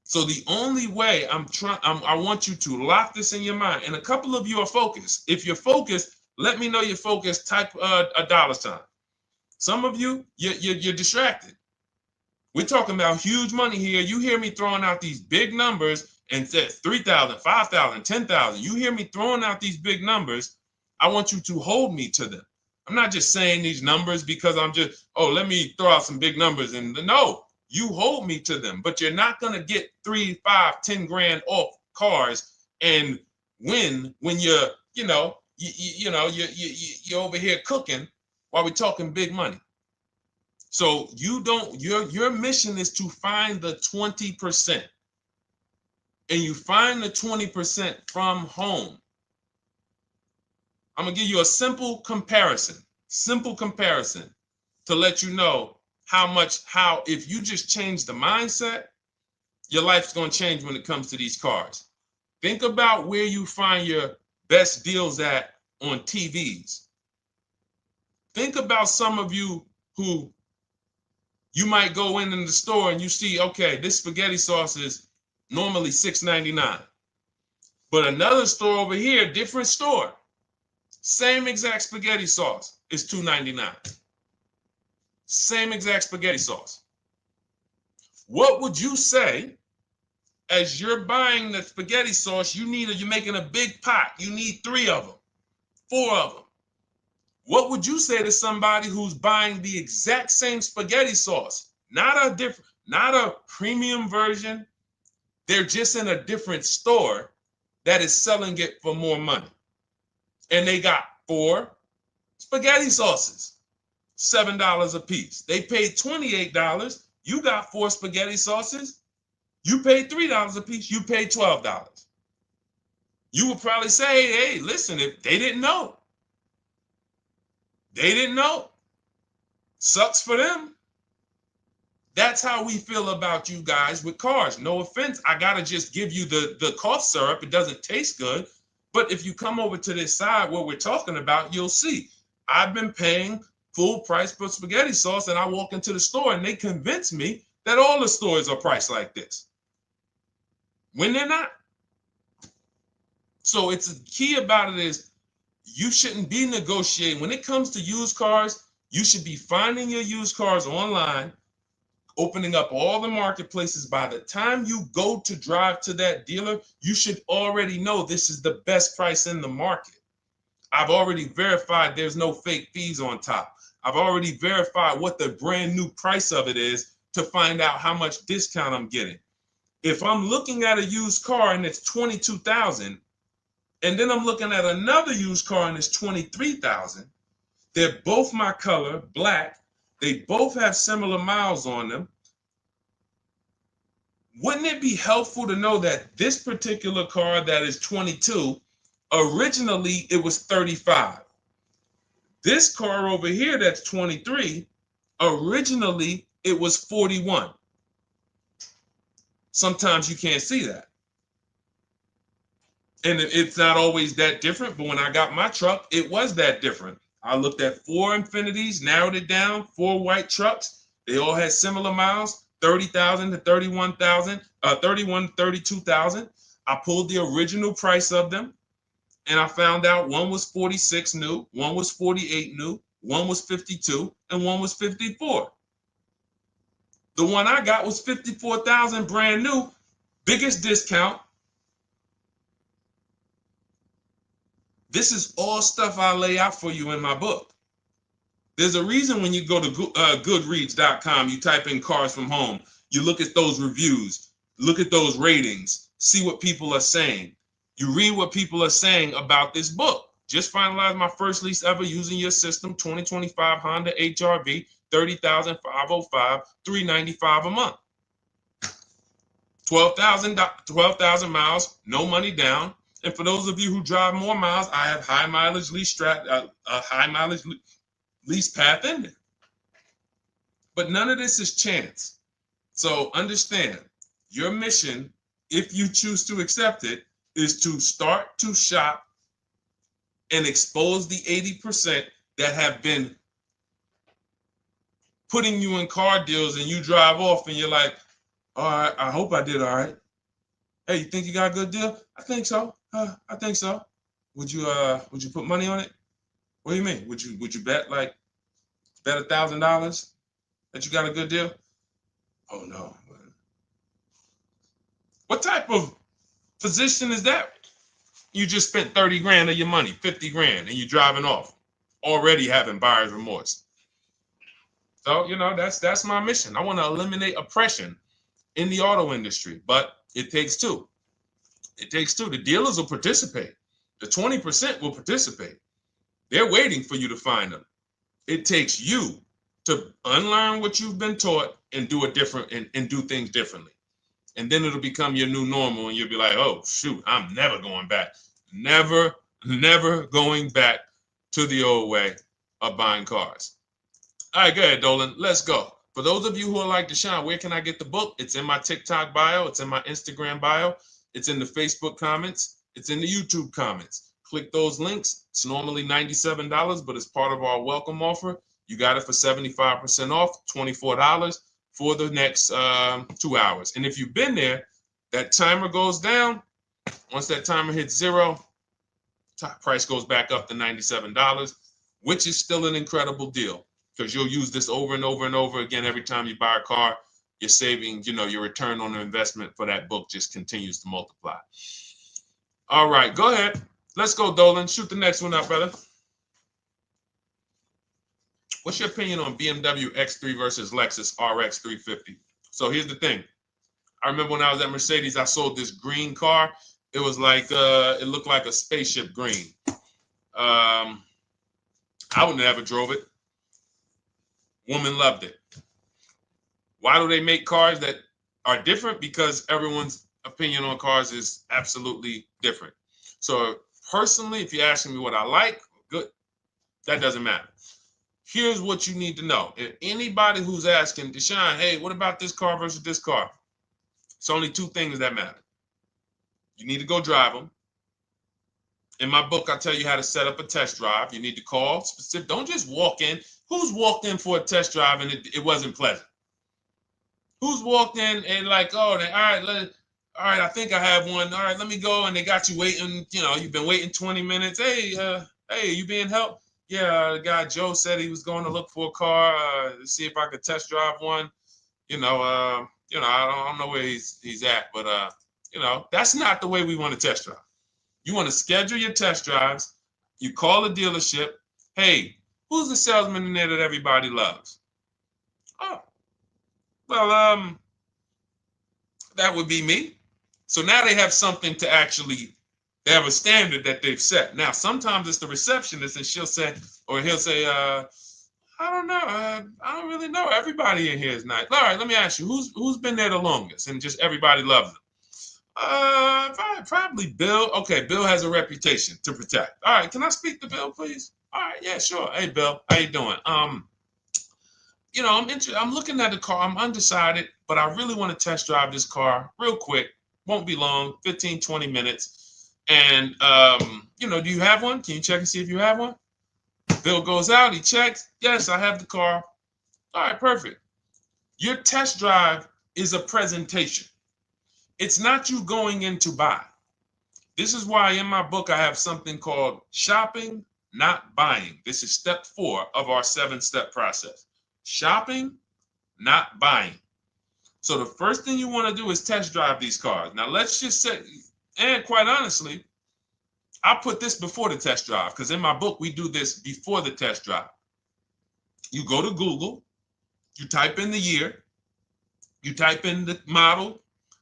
So the only way I want you to lock this in your mind. And a couple of you are focused. If you're focused, let me know you're focused. Type a $sign. Some of you, you're distracted. We're talking about huge money here. You hear me throwing out these big numbers and said 3,000, 5,000, 10,000. You hear me throwing out these big numbers. I want you to hold me to them. I'm not just saying these numbers because I'm just, let me throw out some big numbers. And no, you hold me to them, but you're not going to get 3, 5, 10 grand off cars and win when you're over here cooking while we're talking big money. So your mission is to find the 20%. And you find the 20% from home. I'm going to give you a simple comparison to let you know how if you just change the mindset, your life's going to change when it comes to these cars. Think about where you find your best deals at on TVs. Think about some of you who you might go in the store and you see, okay, this spaghetti sauce is normally $6.99. But another store over here, different store, same exact spaghetti sauce is $2.99. Same exact spaghetti sauce. What would you say as you're buying the spaghetti sauce? You're making a big pot. You need 3 of them, 4 of them. What would you say to somebody who's buying the exact same spaghetti sauce? Not a premium version. They're just in a different store that is selling it for more money. And they got 4 spaghetti sauces, $7 a piece. They paid $28. You got 4 spaghetti sauces. You paid $3 a piece. You paid $12. You would probably say, hey, listen, if they didn't know. They didn't know. Sucks for them. That's how we feel about you guys with cars. No offense. I got to just give you the cough syrup. It doesn't taste good. But if you come over to this side where we're talking about, you'll see. I've been paying full price for spaghetti sauce, and I walk into the store and they convince me that all the stores are priced like this, when they're not. So it's the key about it is you shouldn't be negotiating. When it comes to used cars, you should be finding your used cars online, opening up all the marketplaces. By the time you go to drive to that dealer, you should already know this is the best price in the market. I've already verified there's no fake fees on top. I've already verified what the brand new price of it is to find out how much discount I'm getting. If I'm looking at a used car and it's $22,000, and then I'm looking at another used car and it's $23,000, they're both my color, black. They both have similar miles on them. Wouldn't it be helpful to know that this particular car that is 22, originally it was 35? This car over here that's 23, originally it was 41. Sometimes you can't see that. And it's not always that different, but when I got my truck, it was that different. I looked at 4 Infinities, narrowed it down, 4 white trucks. They all had similar miles, 30,000 to 31,000, 31, 32,000. I pulled the original price of them, and I found out one was 46 new, one was 48 new, one was 52, and one was 54. The one I got was 54,000 brand new, biggest discount. This is all stuff I lay out for you in my book. There's a reason when you go to Goodreads.com, you type in cars from home, you look at those reviews, look at those ratings, see what people are saying. You read what people are saying about this book. Just finalized my first lease ever using your system, 2025 Honda HR-V, 30,505, $395 a month. 12,000 miles, no money down. And for those of you who drive more miles, I have high mileage lease lease path in there. But none of this is chance. So understand, your mission, if you choose to accept it, is to start to shop and expose the 80% that have been putting you in car deals, and you drive off and you're like, all right, I hope I did all right. Hey, you think you got a good deal? I think so. I think so. Would you put money on it? What do you mean? Would you bet $1,000 that you got a good deal? Oh no. What type of position is that? You just spent 30 grand of your money, 50 grand, and you're driving off, already having buyer's remorse. So, that's my mission. I want to eliminate oppression in the auto industry, but it takes two. It takes two. The dealers will participate. The 20% will participate. They're waiting for you to find them. It takes you to unlearn what you've been taught and do it different and do things differently. And then it'll become your new normal, and you'll be like, oh, shoot, I'm never going back. Never going back to the old way of buying cars. All right, go ahead, Dolan. Let's go. For those of you who are like Deshone, where can I get the book? It's in my TikTok bio. It's in my Instagram bio. It's in the Facebook comments. It's in the YouTube comments. Click those links. It's normally $97, but it's part of our welcome offer. You got it for 75% off, $24 for the next 2 hours. And if you've been there, that timer goes down. Once that timer hits 0, top price goes back up to $97, which is still an incredible deal because you'll use this over and over and over again every time you buy a car. You're saving, your return on the investment for that book just continues to multiply. All right, go ahead. Let's go, Dolan. Shoot the next one up, brother. What's your opinion on BMW X3 versus Lexus RX 350? So here's the thing. I remember when I was at Mercedes, I sold this green car. It was like, it looked like a spaceship green. I would never drove it. Woman loved it. Why do they make cars that are different? Because everyone's opinion on cars is absolutely different. So personally, if you're asking me what I like, good, that doesn't matter. Here's what you need to know. If anybody who's asking, Deshone, hey, what about this car versus this car? It's only two things that matter. You need to go drive them. In my book, I tell you how to set up a test drive. You need to call specific. Don't just walk in. Who's walked in for a test drive and it wasn't pleasant? Who's walked in and like, oh, all right, I think I have one. All right, let me go. And they got you waiting. You've been waiting 20 minutes. Hey, you being helped? Yeah, the guy Joe said he was going to look for a car to see if I could test drive one. I don't know where he's at, but that's not the way we want to test drive. You want to schedule your test drives. You call the dealership. Hey, who's the salesman in there that everybody loves? Oh, well, that would be me. So now they have something to actually, they have a standard that they've set. Now, sometimes it's the receptionist and he'll say, I don't know. I don't really know. Everybody in here is nice. All right, let me ask you, who's been there the longest? And just everybody loves them. Probably Bill. Okay, Bill has a reputation to protect. All right, can I speak to Bill, please? All right, yeah, sure. Hey, Bill, how you doing? I'm looking at the car. I'm undecided, but I really want to test drive this car real quick. Won't be long, 15, 20 minutes. And do you have one? Can you check and see if you have one? Bill goes out, he checks. Yes, I have the car. All right, perfect. Your test drive is a presentation. It's not you going in to buy. This is why in my book I have something called shopping, not buying. This is step 4 of our 7-step process. Shopping, not buying. So the first thing you want to do is test drive these cars. Now let's just say, and quite honestly, I put this before the test drive because in my book we do this before the test drive. You go to Google, you type in the year, you type in the model,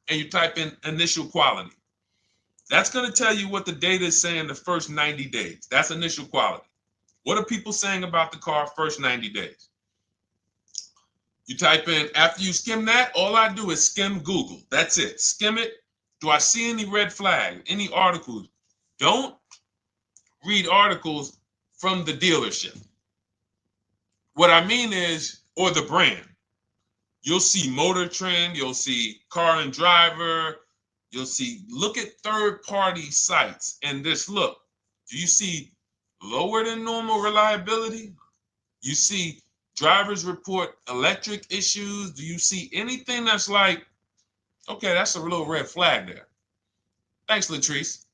and you type in initial quality. That's going to tell you what the data is saying the first 90 days. That's initial quality. What are people saying about the car first 90 days? You type in, after you skim that, all I do is skim Google. That's it. Skim it. Do I see any red flags, any articles? Don't read articles from the dealership. What I mean is, or the brand. You'll see Motor Trend, you'll see Car and Driver, look at third-party sites and just look. Do you see lower than normal reliability? You see drivers report electric issues? Do you see anything that's like, okay, that's a little red flag there? Thanks, Latrice.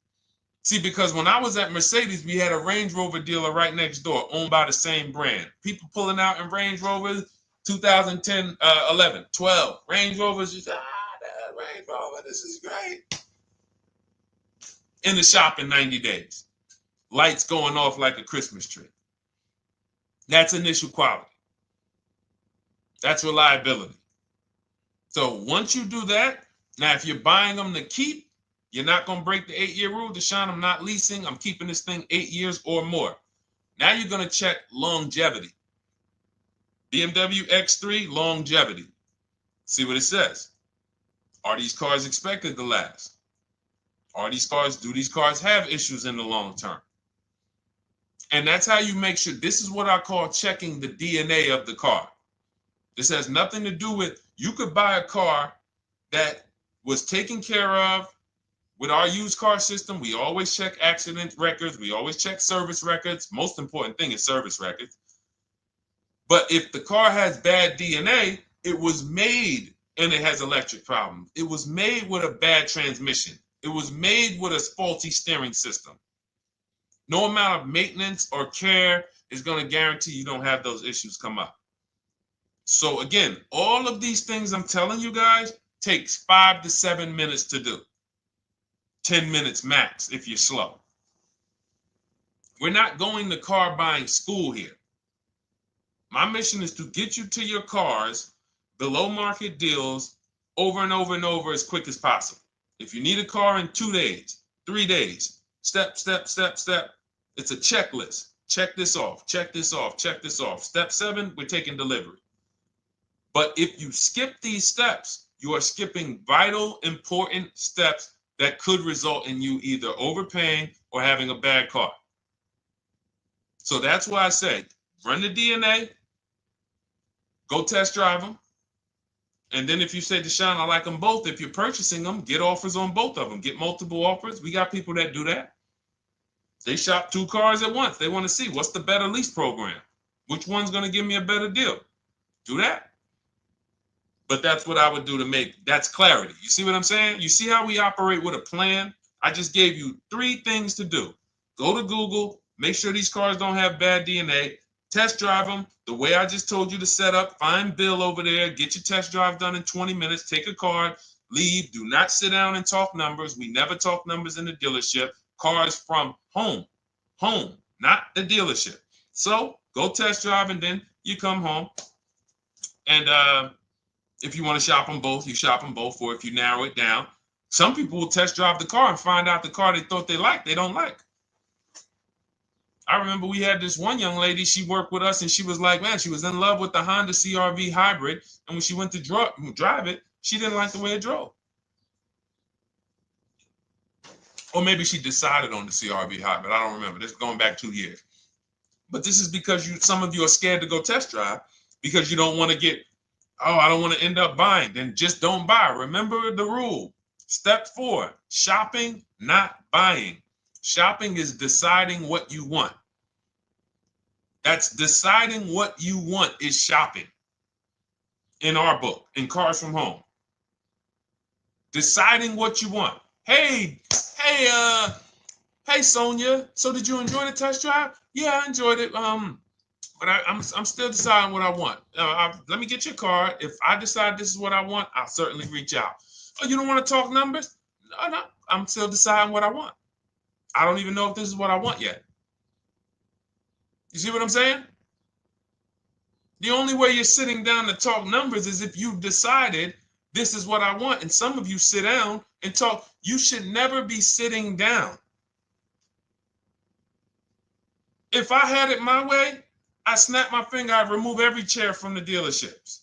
See, because when I was at Mercedes, we had a Range Rover dealer right next door owned by the same brand. People pulling out in Range Rovers, 2010, 11, 12. Range Rovers, just, Range Rover, this is great. In the shop in 90 days. Lights going off like a Christmas tree. That's initial quality. That's reliability. So once you do that, now if you're buying them to keep, you're not going to break the 8-year rule. Deshone, I'm not leasing. I'm keeping this thing 8 years or more. Now you're going to check longevity. BMW X3, longevity. See what it says. Are these cars expected to last? Do these cars have issues in the long term? And that's how you make sure. This is what I call checking the DNA of the car. This has nothing to do with, you could buy a car that was taken care of with our used car system. We always check accident records. We always check service records. Most important thing is service records. But if the car has bad DNA, it was made and it has electric problems. It was made with a bad transmission. It was made with a faulty steering system. No amount of maintenance or care is going to guarantee you don't have those issues come up. So again, all of these things I'm telling you guys takes 5 to 7 minutes to do. 10 minutes max if you're slow. We're not going to car buying school here. My mission is to get you to your cars below market deals over and over and over as quick as possible. If you need a car in 2 days, 3 days, step, step, step, step. It's a checklist. Check this off, check this off, check this off. Step 7, we're taking delivery. But if you skip these steps, you are skipping vital, important steps that could result in you either overpaying or having a bad car. So that's why I say, run the DNA, go test drive them. And then if you say, Deshone, I like them both, if you're purchasing them, get offers on both of them. Get multiple offers. We got people that do that. They shop 2 cars at once. They want to see what's the better lease program. Which one's going to give me a better deal? Do that. But that's what I would do to make, that's clarity. You see what I'm saying? You see how we operate with a plan? I just gave you 3 things to do. Go to Google, make sure these cars don't have bad DNA, test drive them the way I just told you to set up, find Bill over there, get your test drive done in 20 minutes, take a card, leave, do not sit down and talk numbers. We never talk numbers in the dealership. Cars from home, not the dealership. So go test drive and then you come home. And if you want to shop them both, you shop them both. Or if you narrow it down, some people will test drive the car and find out the car they thought they liked, they don't like. I remember we had this one young lady, she worked with us and she was like, man, she was in love with the Honda CR-V hybrid. And when she went to drive it, she didn't like the way it drove. Or maybe she decided on the CR-V hybrid. I don't remember. This is going back 2 years. But this is because some of you are scared to go test drive because you don't want to get, oh, I don't want to end up buying. Then just don't buy. Remember the rule. Step 4, shopping, not buying. Shopping is deciding what you want. That's deciding what you want is shopping. In our book, in Cars from Home. Deciding what you want. Hey, Sonia. So did you enjoy the test drive? Yeah, I enjoyed it. But I'm still deciding what I want. Let me get your card. If I decide this is what I want, I'll certainly reach out. Oh, you don't want to talk numbers? No, I'm still deciding what I want. I don't even know if this is what I want yet. You see what I'm saying? The only way you're sitting down to talk numbers is if you've decided this is what I want. And some of you sit down and talk. You should never be sitting down. If I had it my way, I snap my finger, I'd remove every chair from the dealerships.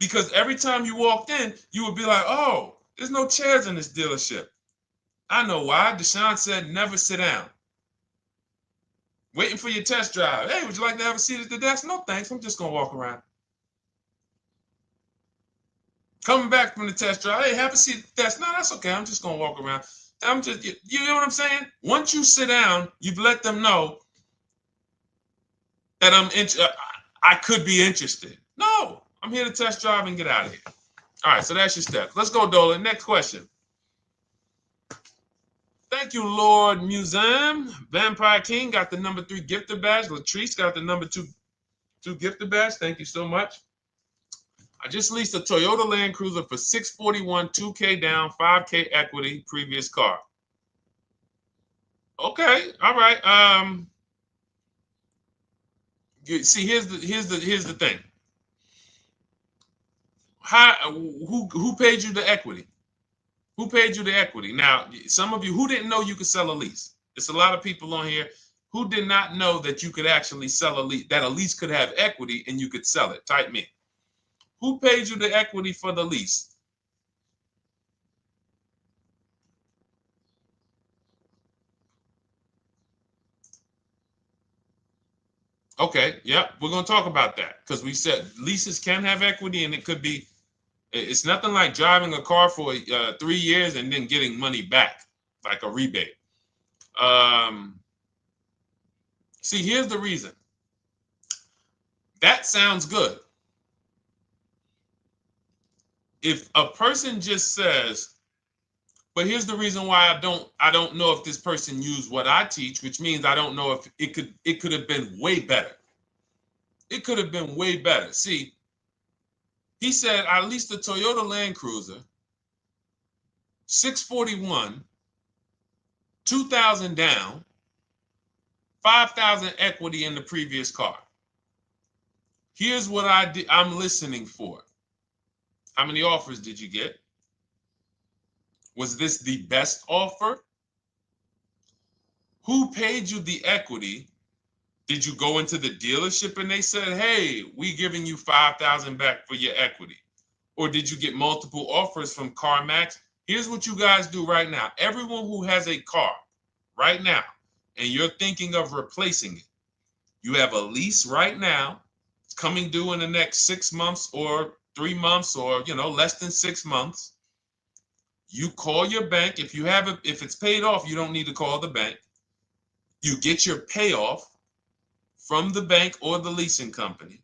Because every time you walked in, you would be like, oh, there's no chairs in this dealership. I know why. Deshone said never sit down. Waiting for your test drive. Hey, would you like to have a seat at the desk? No, thanks. I'm just going to walk around. Coming back from the test drive. Hey, have a seat at the desk. No, that's okay. I'm just going to walk around. You know what I'm saying? Once you sit down, you've let them know that I could be interested. No, I'm here to test drive and get out of here. All right, so that's your steps. Let's go, Dolan. Next question. Thank you, Lord Museum. Vampire King got the number 3 gifter badge. Latrice got the number 2 gifter badge. Thank you so much. I just leased a Toyota Land Cruiser for $641, $2K down, $5K equity, previous car. Okay, all right. See, here's the thing. Who paid you the equity? Who paid you the equity? Now, some of you who didn't know you could sell a lease. There's a lot of people on here who did not know that you could actually sell a lease, that a lease could have equity and you could sell it. Type me. Who paid you the equity for the lease? Okay, yep, we're going to talk about that because we said leases can have equity and it could be, it's nothing like driving a car for 3 years and then getting money back, like a rebate. See, here's the reason. That sounds good. If a person just says, But here's the reason why I don't know if this person used what I teach, which means I don't know if it could have been way better. It could have been way better. See, he said I leased a Toyota Land Cruiser, 641, 2,000 down, 5,000 equity in the previous car. Here's what I'm listening for. How many offers did you get? Was this the best offer? Who paid you the equity? Did you go into the dealership and they said, hey, we giving you 5,000 back for your equity? Or did you get multiple offers from CarMax? Here's what you guys do right now. Everyone who has a car right now, and you're thinking of replacing it, you have a lease right now. It's coming due in the next 6 months or 3 months or, less than 6 months. You call your bank. If it's paid off, you don't need to call the bank. You get your payoff from the bank or the leasing company.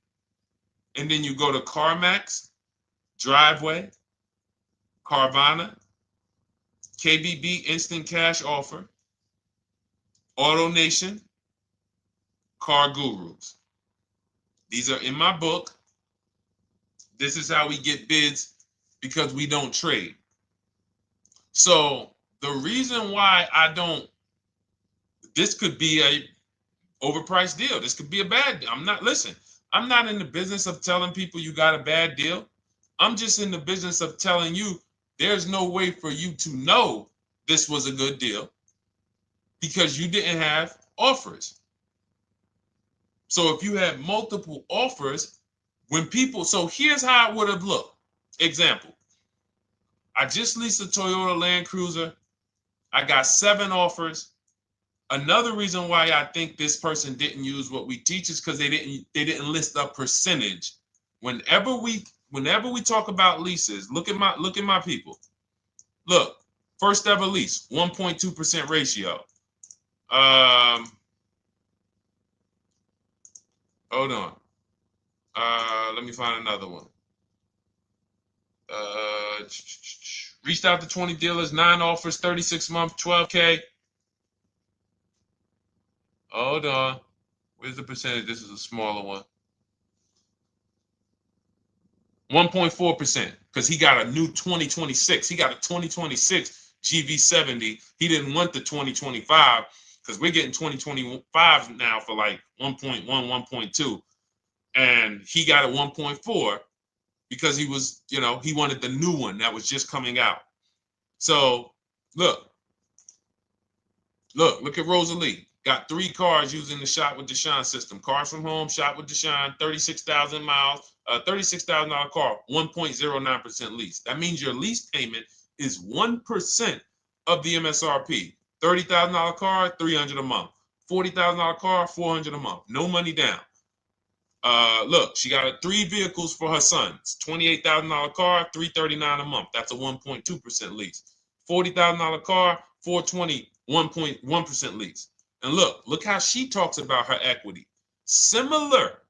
And then you go to CarMax, Driveway, Carvana, KBB Instant Cash Offer, AutoNation, Car Gurus. These are in my book. This is how we get bids because we don't trade. So the reason why this could be a overpriced deal. This could be a bad deal. I'm not in the business of telling people you got a bad deal. I'm just in the business of telling you there's no way for you to know this was a good deal because you didn't have offers. So if you had multiple offers, so here's how it would have looked. Example, I just leased a Toyota Land Cruiser. I got 7 offers. Another reason why I think this person didn't use what we teach is because they didn't list a percentage. Whenever we talk about leases, look at my people. Look, first ever lease, 1.2% ratio. Hold on. Let me find another one. Reached out to 20 dealers, 9 offers, 36 months, 12K. Hold on. Where's the percentage? This is a smaller one. 1.4%, because he got a new 2026. He got a 2026 GV70. He didn't want the 2025 because we're getting 2025 now for like 1.1, 1.2. And he got a 1.4 because he was, he wanted the new one that was just coming out. So look at Rosalie. Got 3 cars using the Shop with Deshone system. Cars from home, Shop with Deshone, 36,000 miles, $36,000 car, 1.09% lease. That means your lease payment is 1% of the MSRP. $30,000 car, $300 a month. $40,000 car, $400 a month. No money down. Look, she got 3 vehicles for her sons. $28,000 car, $339 a month. That's a 1.2% lease. $40,000 car, $420, 1.1% lease. And look how she talks about her equity. Similar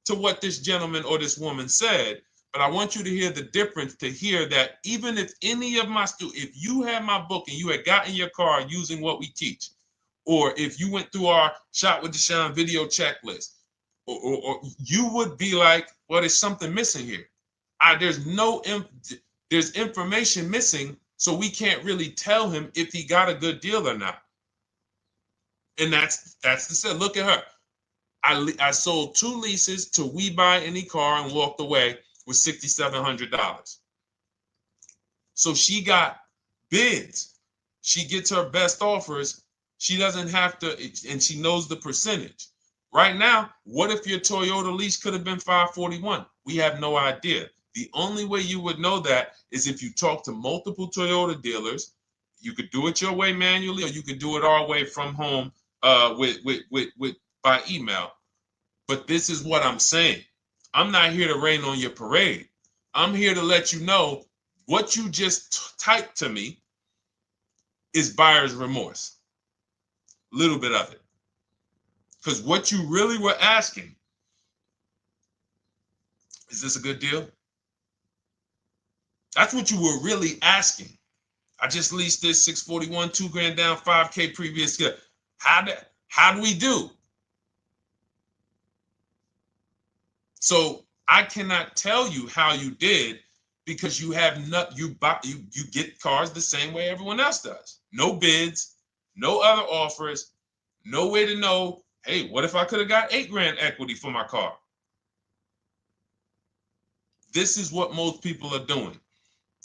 to what this gentleman or this woman said, but I want you to hear the difference, to hear that even if any of my students, if you had my book and you had gotten your car using what we teach, or if you went through our Shop with Deshone video checklist, or you would be like, well, there's something missing here. There's information missing, so we can't really tell him if he got a good deal or not. And that's the set. Look at her. I sold 2 leases to We Buy Any Car and walked away with $6,700. So she got bids. She gets her best offers. She doesn't have to, and she knows the percentage. Right now, what if your Toyota lease could have been $541? We have no idea. The only way you would know that is if you talk to multiple Toyota dealers. You could do it your way manually, or you could do it our way from home by email. But this is what I'm saying. I'm not here to rain on your parade. I'm here to let you know what you just typed to me is buyer's remorse. A little bit of it. Because what you really were asking, is this a good deal? That's what you were really asking. I just leased this 641, 2 grand down, 5K previous. How do we do? So I cannot tell you how you did because you have not you get cars the same way everyone else does. No bids, no other offers, no way to know, hey, what if I could have got 8 grand equity for my car? This is what most people are doing.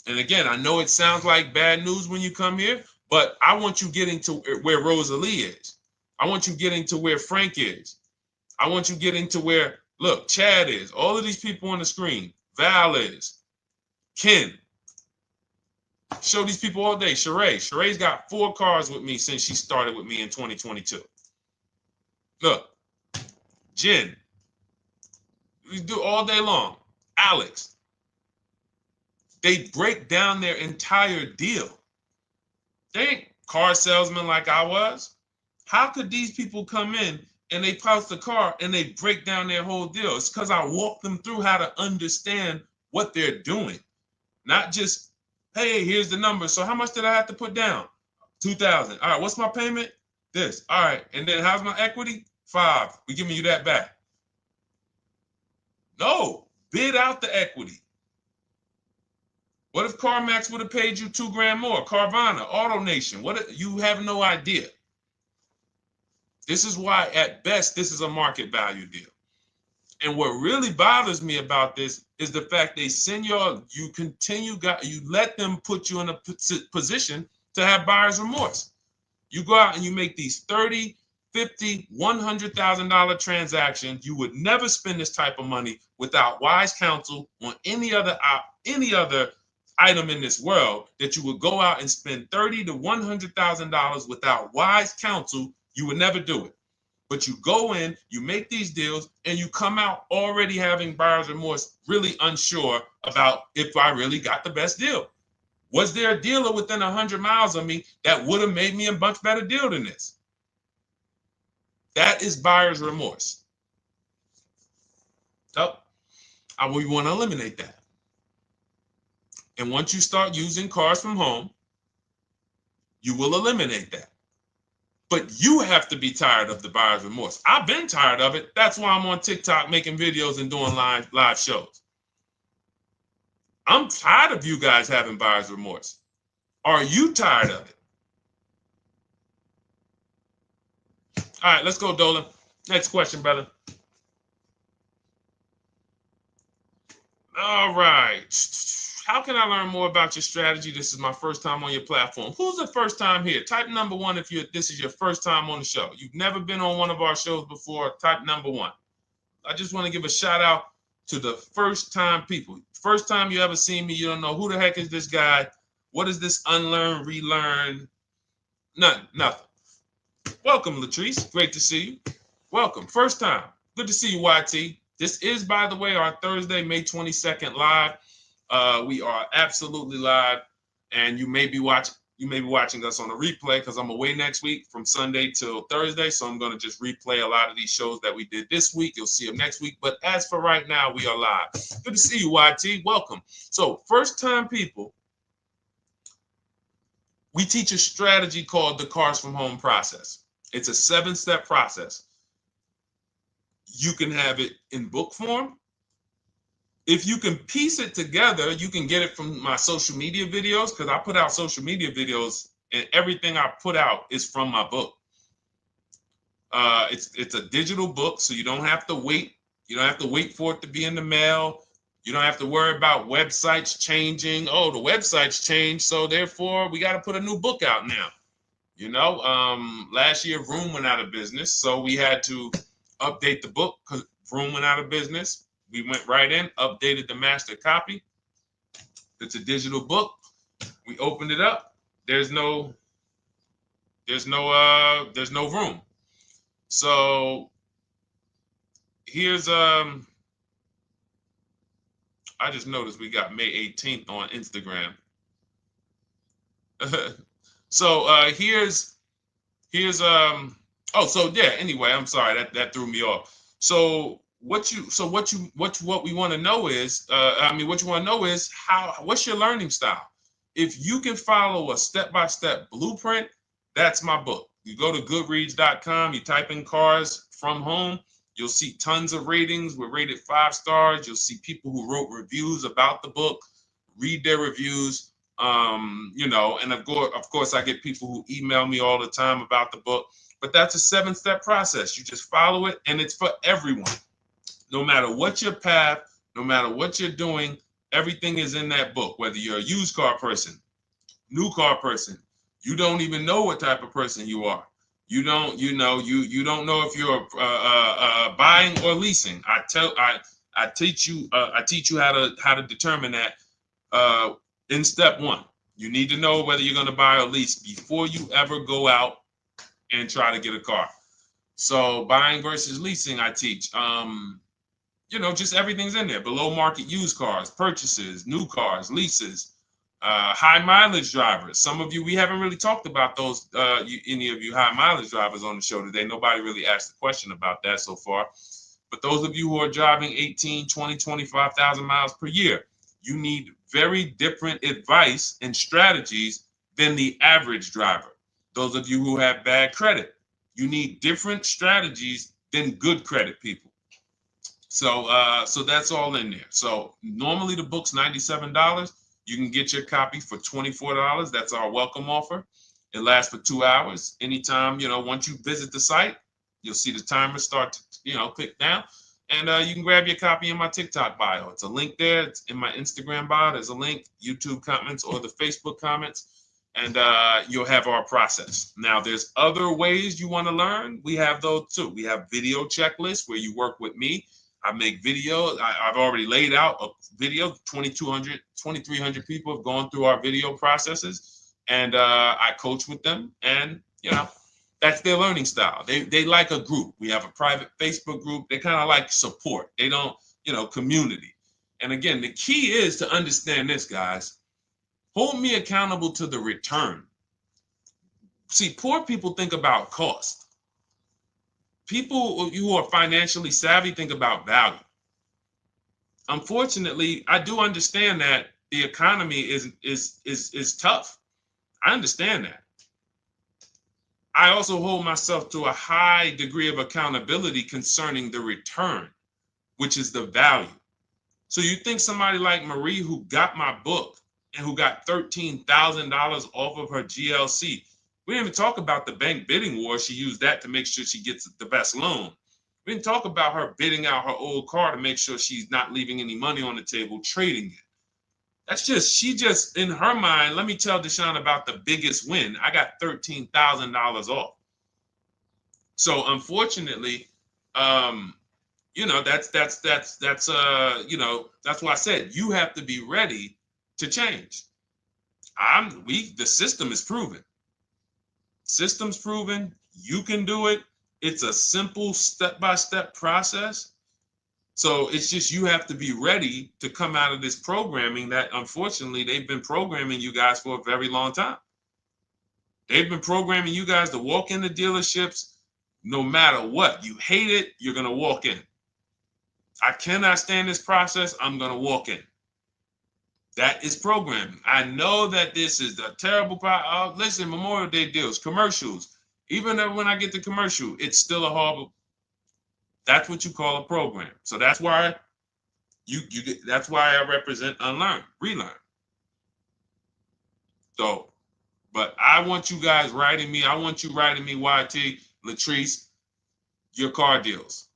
And again, I know it sounds like bad news when you come here, but I want you getting to where Rosalie is. I want you getting to where Frank is. I want you getting to where, look, Chad is. All of these people on the screen. Val is. Ken. Show these people all day. Sheree. Sheree's got 4 cars with me since she started with me in 2022. Look. Jen. We do all day long. Alex. They break down their entire deal. They ain't car salesmen like I was. How could these people come in and they post the car and they break down their whole deal? It's because I walk them through how to understand what they're doing. Not just, hey, here's the number. So how much did I have to put down? 2,000. All right, what's my payment? This. All right, and then how's my equity? 5. We're giving you that back. No, bid out the equity. What if CarMax would have paid you 2 grand more? Carvana, AutoNation, you have no idea. This is why, at best, this is a market value deal. And what really bothers me about this is the fact they send you let them put you in a position to have buyer's remorse. You go out and you make these $30,000, $50,000, $100,000 transactions. You would never spend this type of money without wise counsel on any other item in this world, that you would go out and spend $30,000 to $100,000 without wise counsel. You would never do it. But you go in, you make these deals, and you come out already having buyer's remorse, really unsure about if I really got the best deal. Was there a dealer within 100 miles of me that would have made me a much better deal than this? That is buyer's remorse. So we want to eliminate that. And once you start using cars from home, you will eliminate that. But you have to be tired of the buyer's remorse. I've been tired of it. That's why I'm on TikTok making videos and doing live shows. I'm tired of you guys having buyer's remorse. Are you tired of it? All right, let's go, Dolan. Next question, brother. All right. How can I learn more about your strategy? This is my first time on your platform. Who's the first time here? Type number 1 if this is your first time on the show. You've never been on one of our shows before. Type number 1. I just want to give a shout out to the first time people. First time you ever seen me, you don't know who the heck is this guy. What is this unlearn, relearn? Nothing. Welcome, Latrice. Great to see you. Welcome. First time. Good to see you, YT. This is, by the way, our Thursday, May 22nd live. We are absolutely live, and you may be watching us on a replay because I'm away next week from Sunday till Thursday. So I'm going to just replay a lot of these shows that we did this week. You'll see them next week. But as for right now, we are live. Good to see you, YT. Welcome. So first time people, we teach a strategy called the Cars from Home process. It's a 7-step process. You can have it in book form. If you can piece it together, you can get it from my social media videos, because I put out social media videos and everything I put out is from my book. It's a digital book, so you don't have to wait. You don't have to wait for it to be in the mail. You don't have to worry about websites changing. Oh, the website's changed, so therefore we got to put a new book out now. You know, last year Vroom went out of business, so we had to update the book because Vroom went out of business. We went right in, updated the master copy. It's a digital book. We opened it up. There's no room. So here's I just noticed we got May 18th on Instagram. So here's anyway, I'm sorry, that threw me off. So what we want to know is, what's your learning style? If you can follow a step-by-step blueprint, that's my book. You go to goodreads.com, you type in cars from home, you'll see tons of ratings. We're rated 5 stars. You'll see people who wrote reviews about the book, read their reviews. And of course, I get people who email me all the time about the book. But that's a 7-step process. You just follow it, and it's for everyone. No matter what your path, no matter what you're doing, everything is in that book. Whether you're a used car person, new car person, you don't even know what type of person you are. You don't know if you're buying or leasing. I teach you how to determine that in step 1. You need to know whether you're going to buy or lease before you ever go out and try to get a car. So buying versus leasing, I teach. Just everything's in there. Below market used cars, purchases, new cars, leases, high mileage drivers. Some of you, we haven't really talked about those, any of you high mileage drivers on the show today. Nobody really asked a question about that so far. But those of you who are driving 18, 20, 25,000 miles per year, you need very different advice and strategies than the average driver. Those of you who have bad credit, you need different strategies than good credit people. So that's all in there. So normally the book's $97. You can get your copy for $24. That's our welcome offer. It lasts for 2 hours. Anytime, once you visit the site, you'll see the timer start to, click down. And you can grab your copy in my TikTok bio. It's a link there. It's in my Instagram bio. There's a link, YouTube comments or the Facebook comments. And you'll have our process. Now, there's other ways you want to learn. We have those too. We have video checklists where you work with me. I make videos. I've already laid out a video. 2,300 people have gone through our video processes. And I coach with them. And, that's their learning style. They like a group. We have a private Facebook group. They kind of like support. They don't, community. And again, the key is to understand this, guys. Hold me accountable to the return. See, poor people think about cost. People who are financially savvy think about value. Unfortunately, I do understand that the economy is tough. I understand that. I also hold myself to a high degree of accountability concerning the return, which is the value. So you think somebody like Marie, who got my book and who got $13,000 off of her GLC, we didn't even talk about the bank bidding war. She used that to make sure she gets the best loan. We didn't talk about her bidding out her old car to make sure she's not leaving any money on the table, trading it. She just, in her mind, let me tell Deshone about the biggest win. I got $13,000 off. So unfortunately, that's why I said you have to be ready to change. The system is proven. System's proven. You can do it. It's a simple step-by-step process. So it's just you have to be ready to come out of this programming that, unfortunately, they've been programming you guys for a very long time. They've been programming you guys to walk into dealerships no matter what. You hate it, you're going to walk in. I cannot stand this process, I'm going to walk in. That is programming. I know that this is a terrible problem. Listen, Memorial Day deals, commercials. Even when I get the commercial, it's still a horrible. That's what you call a program. So that's why that's why I represent unlearn, relearn. So, but I want you guys writing me. I want you writing me, YT, Latrice, your car deals.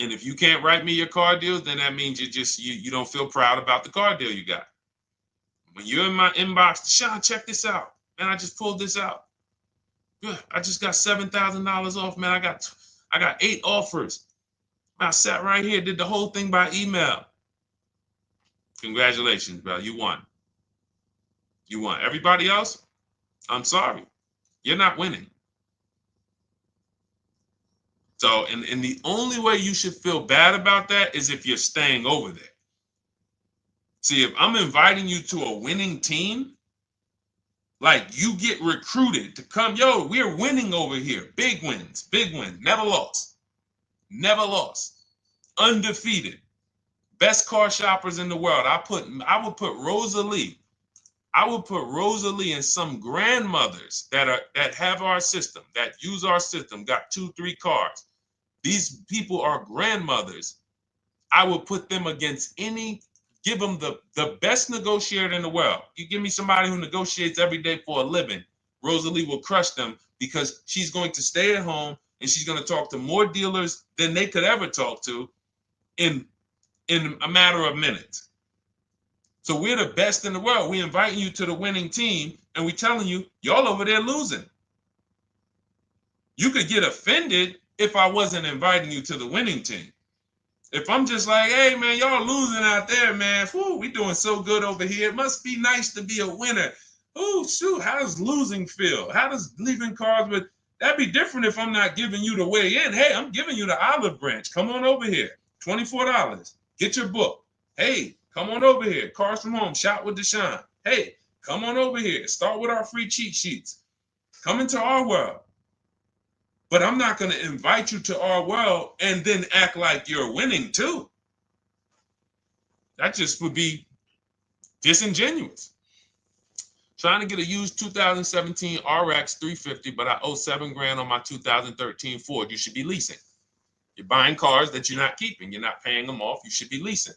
And if you can't write me your car deals, then that means you don't feel proud about the car deal you got. When you're in my inbox, Deshone, check this out. Man, I just pulled this out. Good. I just got $7,000 off, man. I got 8 offers. I sat right here, did the whole thing by email. Congratulations, bro. You won. You won. Everybody else, I'm sorry. You're not winning. So, and the only way you should feel bad about that is if you're staying over there. See, if I'm inviting you to a winning team, like you get recruited to come, yo, we're winning over here. Big wins, never lost. Never lost. Undefeated. Best car shoppers in the world. I would put Rosalie I will put Rosalie and some grandmothers that have our system, that use our system, got 2-3 cars. These people are grandmothers. I will put them against give them the best negotiator in the world. You give me somebody who negotiates every day for a living, Rosalie will crush them because she's going to stay at home and she's going to talk to more dealers than they could ever talk to in a matter of minutes. So we're the best in the world. We inviting you to the winning team and we telling you, y'all over there losing. You could get offended if I wasn't inviting you to the winning team. If I'm just like, hey, man, y'all losing out there, man. Whew, we doing so good over here. It must be nice to be a winner. Oh, shoot, how does losing feel? How does leaving cars with... That'd be different if I'm not giving you the way in. Hey, I'm giving you the olive branch. Come on over here. $24. Get your book. Hey, come on over here. Cars from Home. Shop with Deshone. Hey, come on over here. Start with our free cheat sheets. Come into our world. But I'm not going to invite you to our world and then act like you're winning too. That just would be disingenuous. Trying to get a used 2017 RX 350, but I owe $7,000 on my 2013 Ford. You should be leasing. You're buying cars that you're not keeping. You're not paying them off. You should be leasing.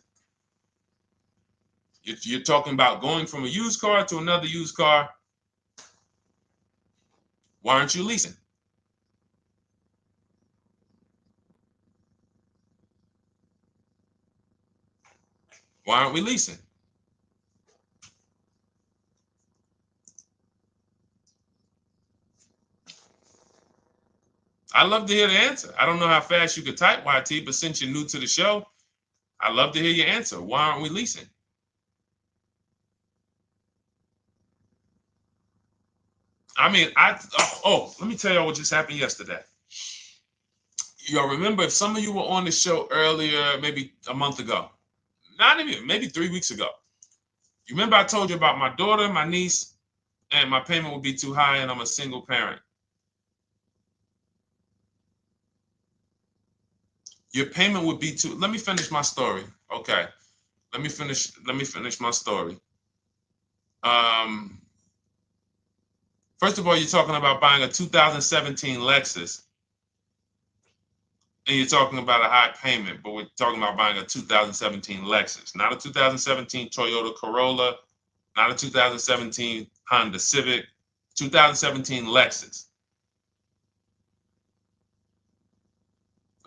You're talking about going from a used car to another used car. Why aren't you leasing? Why aren't we leasing? I'd love to hear the answer. I don't know how fast you could type, YT, but since you're new to the show, I'd love to hear your answer. Why aren't we leasing? I mean, let me tell y'all what just happened yesterday. Y'all remember, if some of you were on the show earlier, maybe a month ago, not even, maybe 3 weeks ago. You remember I told you about my daughter, my niece, and my payment would be too high and I'm a single parent. Your payment would be too, let me finish my story. Okay. Let me finish my story. First of all, you're talking about buying a 2017 Lexus. And you're talking about a high payment, but we're talking about buying a 2017 Lexus, not a 2017 Toyota Corolla, not a 2017 Honda Civic, 2017 Lexus.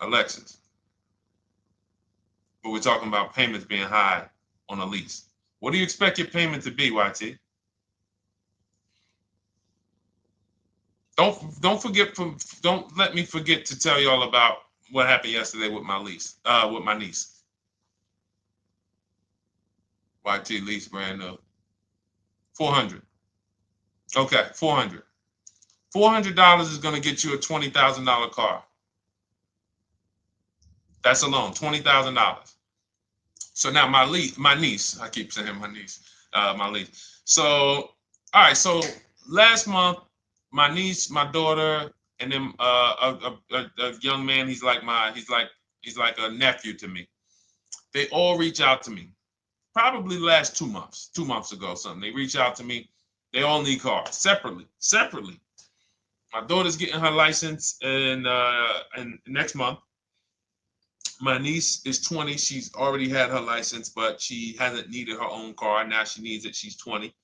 A Lexus. But we're talking about payments being high on a lease. What do you expect your payment to be, YT? Don't let me forget to tell y'all about what happened yesterday with my niece. YT lease brand new. $400. Okay, $400. $400 is going to get you a $20,000 car. That's alone, $20,000. So now my niece, I keep saying my niece, my lease. So, all right, so last month, my niece, my daughter, and then a young man, he's like a nephew to me. They all reach out to me. Probably last 2 months ago, something. They reach out to me. They all need cars separately. My daughter's getting her license in next month. My niece is 20. She's already had her license, but she hasn't needed her own car. Now she needs it. She's 20.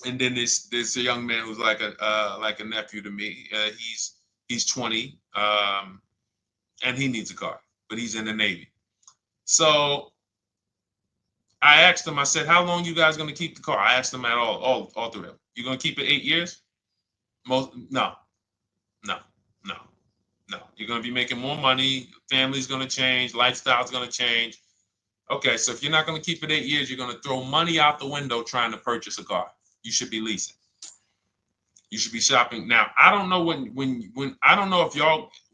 And then there's a young man who's like a nephew to me. He's 20, and he needs a car, but he's in the Navy. So I asked him. I said, "How long you guys gonna keep the car?" I asked them at all three of them. You gonna keep it 8 years? No. You're gonna be making more money. Family's gonna change. Lifestyle's gonna change. Okay, so if you're not gonna keep it 8 years, you're gonna throw money out the window trying to purchase a car. You should be leasing. You should be shopping. Now, I don't know when I don't know if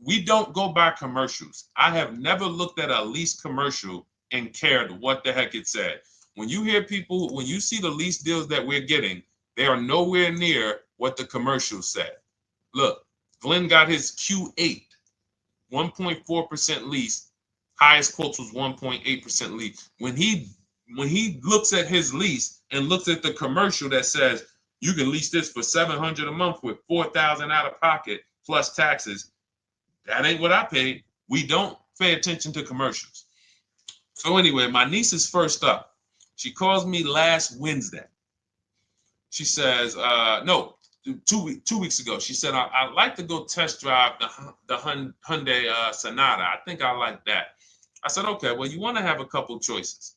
we don't go by commercials. I have never looked at a lease commercial and cared what the heck it said. When you see the lease deals that we're getting, they are nowhere near what the commercial said. Look, Glenn got his Q8, 1.4% lease. Highest quotes was 1.8% lease. When he when he looks at his lease and looks at the commercial that says you can lease this for $700 a month with $4,000 out of pocket plus taxes, that ain't what I paid. We don't pay attention to commercials. So anyway, my niece is first up. She calls me last Wednesday. She says, no, 2 weeks ago. She said, I'd like to go test drive the Hyundai Sonata. I think I like that. I said, okay, well, you want to have a couple choices.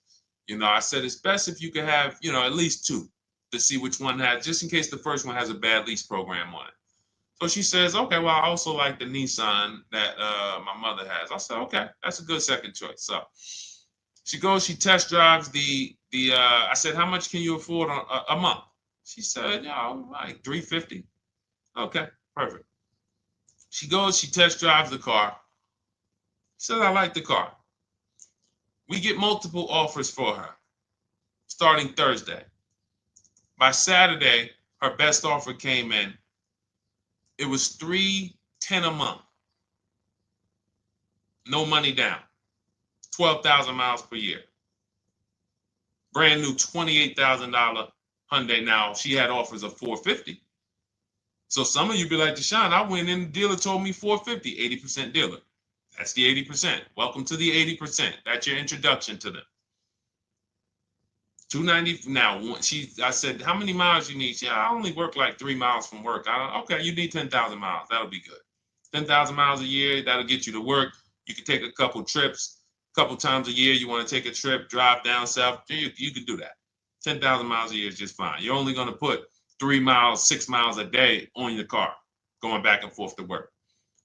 I said, it's best if you could have, at least two to see which one has, just in case the first one has a bad lease program on it. So she says, okay, well, I also like the Nissan that my mother has. I said, okay, that's a good second choice. So she goes, she test drives I said, how much can you afford a month? She said, like $350. Okay, perfect. She goes, she test drives the car. She says, I like the car. We get multiple offers for her starting Thursday. By Saturday, her best offer came in. It was $310 a month. No money down. 12,000 miles per year. Brand new $28,000 Hyundai. Now, she had offers of $450. So some of you be like, Deshone, I went in, the dealer told me $450, 80% dealer. That's the 80%. Welcome to the 80%. That's your introduction to them. $290. Now, I said, how many miles you need? Yeah, I only work like 3 miles from work. Okay, you need 10,000 miles. That'll be good. 10,000 miles a year, that'll get you to work. You can take a couple trips, a couple times a year. You want to take a trip, drive down south, you can do that. 10,000 miles a year is just fine. You're only going to put 3 miles, 6 miles a day on your car, going back and forth to work.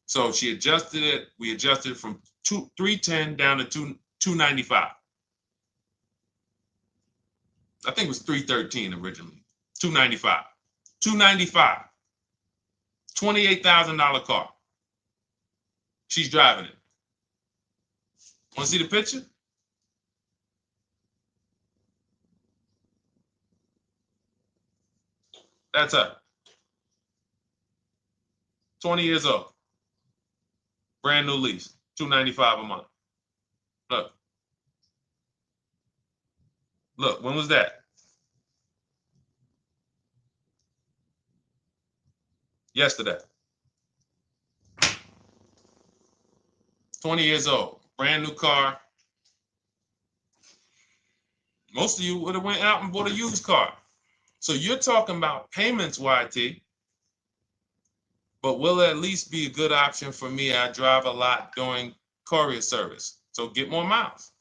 So she adjusted it. We adjusted it from 310 down to 295. I think it was 313 originally. 295. 295. $28,000 car. She's driving it. Want to see the picture? That's her. 20 years old. Brand new lease. $295 a month. Look. Look, when was that? Yesterday. 20 years old. Brand new car. Most of you would have went out and bought a used car. So you're talking about payments, YT. But will it at least be a good option for me? I drive a lot during courier service. So get more miles.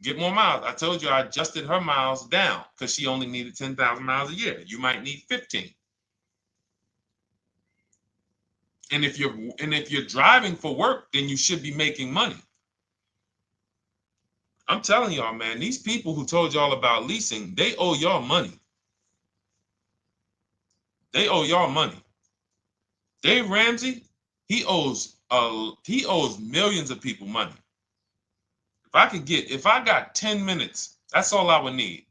Get more miles. I told you I adjusted her miles down because she only needed 10,000 miles a year. You might need 15. And if you're driving for work, then you should be making money. I'm telling y'all, man, these people who told y'all about leasing, they owe y'all money. They owe y'all money. Dave Ramsey, he owes millions of people money. If I got 10 minutes, that's all I would need.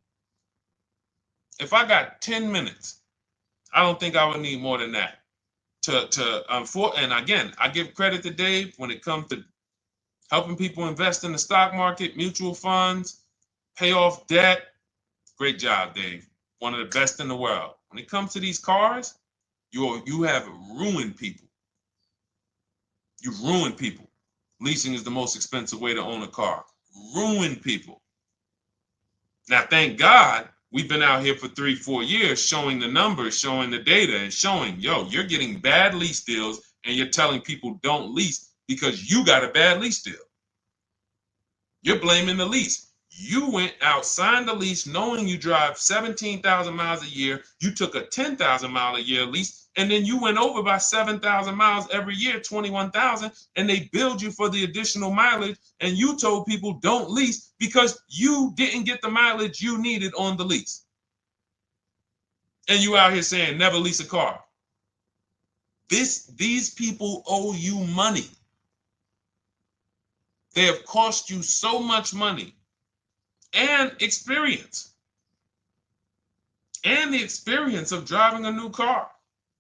If I got 10 minutes, I don't think I would need more than that. And again, I give credit to Dave when it comes to helping people invest in the stock market, mutual funds, pay off debt. Great job, Dave. One of the best in the world. When it comes to these cars, you have ruined people. You've ruined people. Leasing is the most expensive way to own a car. Ruined people. Now, thank God, we've been out here for 3-4 years showing the numbers, showing the data, and showing, you're getting bad lease deals, and you're telling people don't lease because you got a bad lease deal. You're blaming the lease. You went out, signed the lease, knowing you drive 17,000 miles a year. You took a 10,000 mile a year lease, and then you went over by 7,000 miles every year, 21,000, and they billed you for the additional mileage, and you told people don't lease because you didn't get the mileage you needed on the lease. And you out here saying never lease a car. These people owe you money. They have cost you so much money and experience. And the experience of driving a new car,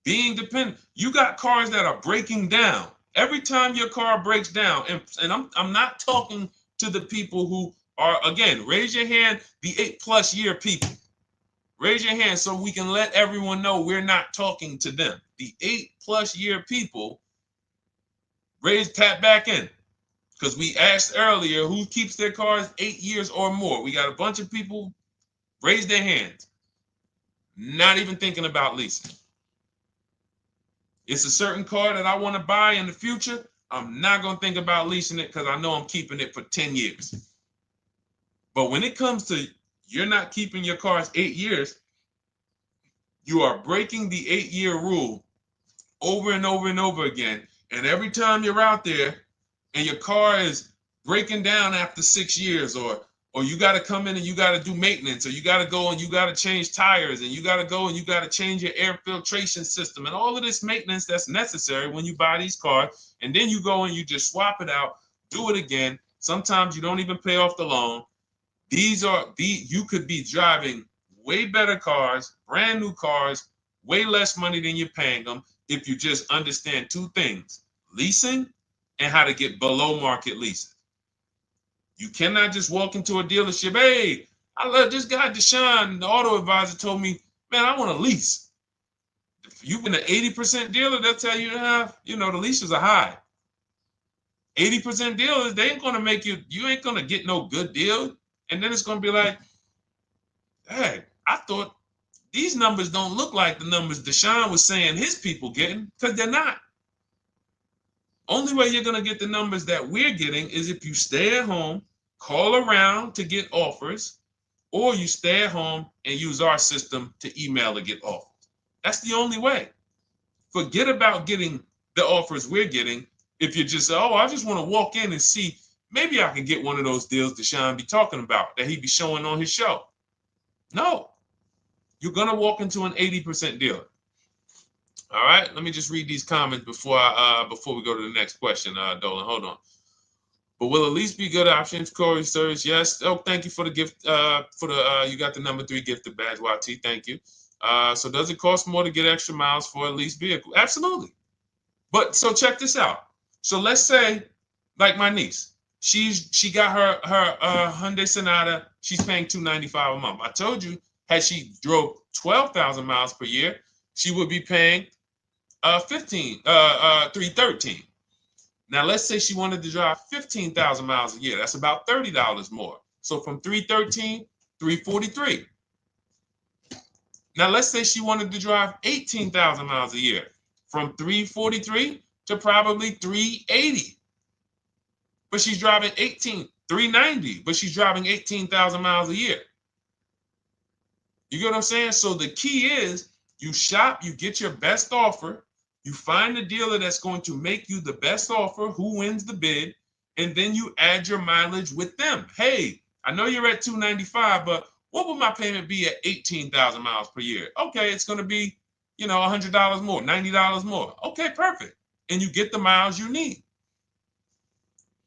being dependent. You got cars that are breaking down. Every time your car breaks down, and I'm not talking to the people who Or again, raise your hand, the 8+ year people. Raise your hand so we can let everyone know we're not talking to them. The 8+ year people, tap back in. Because we asked earlier who keeps their cars 8 years or more. We got a bunch of people raise their hands. Not even thinking about leasing. It's a certain car that I want to buy in the future. I'm not going to think about leasing it because I know I'm keeping it for 10 years. But when it comes to you're not keeping your cars 8 years, you are breaking the 8-year rule over and over and over again. And every time you're out there and your car is breaking down after 6 years, or you got to come in and you got to do maintenance, or you got to go and you got to change tires, and you got to go and you got to change your air filtration system, and all of this maintenance that's necessary when you buy these cars, and then you go and you just swap it out, do it again. Sometimes you don't even pay off the loan. You could be driving way better cars, brand new cars, way less money than you're paying them if you just understand 2 things: leasing and how to get below market leasing. You cannot just walk into a dealership. Hey, I love this guy, Deshone, the auto advisor, told me, man, I want to lease. If you've been an 80% dealer, they'll tell you, the leases are high. 80% dealers, they ain't going to make you ain't going to get no good deal. And then it's going to be like, hey, I thought these numbers don't look like the numbers Deshone was saying his people getting, because they're not. Only way you're going to get the numbers that we're getting is if you stay at home, call around to get offers, or you stay at home and use our system to email to get offers. That's the only way. Forget about getting the offers we're getting. If you just say, oh, I just want to walk in and see, maybe I can get one of those deals Deshone be talking about that he be showing on his show. No, you're going to walk into an 80% dealer. All right, let me just read these comments before we go to the next question, Dolan. Hold on. But will a lease be good options? Corey Sirs, yes. Oh, thank you for the gift. You got the number 3 gifted badge, YT. Thank you. So does it cost more to get extra miles for a leased vehicle? Absolutely. But so check this out. So let's say, like my niece, she got her Hyundai Sonata. She's paying $295 a month. I told you, had she drove 12,000 miles per year, she would be paying $313. Now let's say she wanted to drive 15,000 miles a year. That's about $30 more. So from $313, $343. Now let's say she wanted to drive 18,000 miles a year, from $343 to probably $380. But she's driving $390, but she's driving 18,000 miles a year. You get what I'm saying? So the key is you shop, you get your best offer, you find the dealer that's going to make you the best offer, who wins the bid, and then you add your mileage with them. Hey, I know you're at $295, but what would my payment be at 18,000 miles per year? Okay, it's going to be, $100 more, $90 more. Okay, perfect. And you get the miles you need.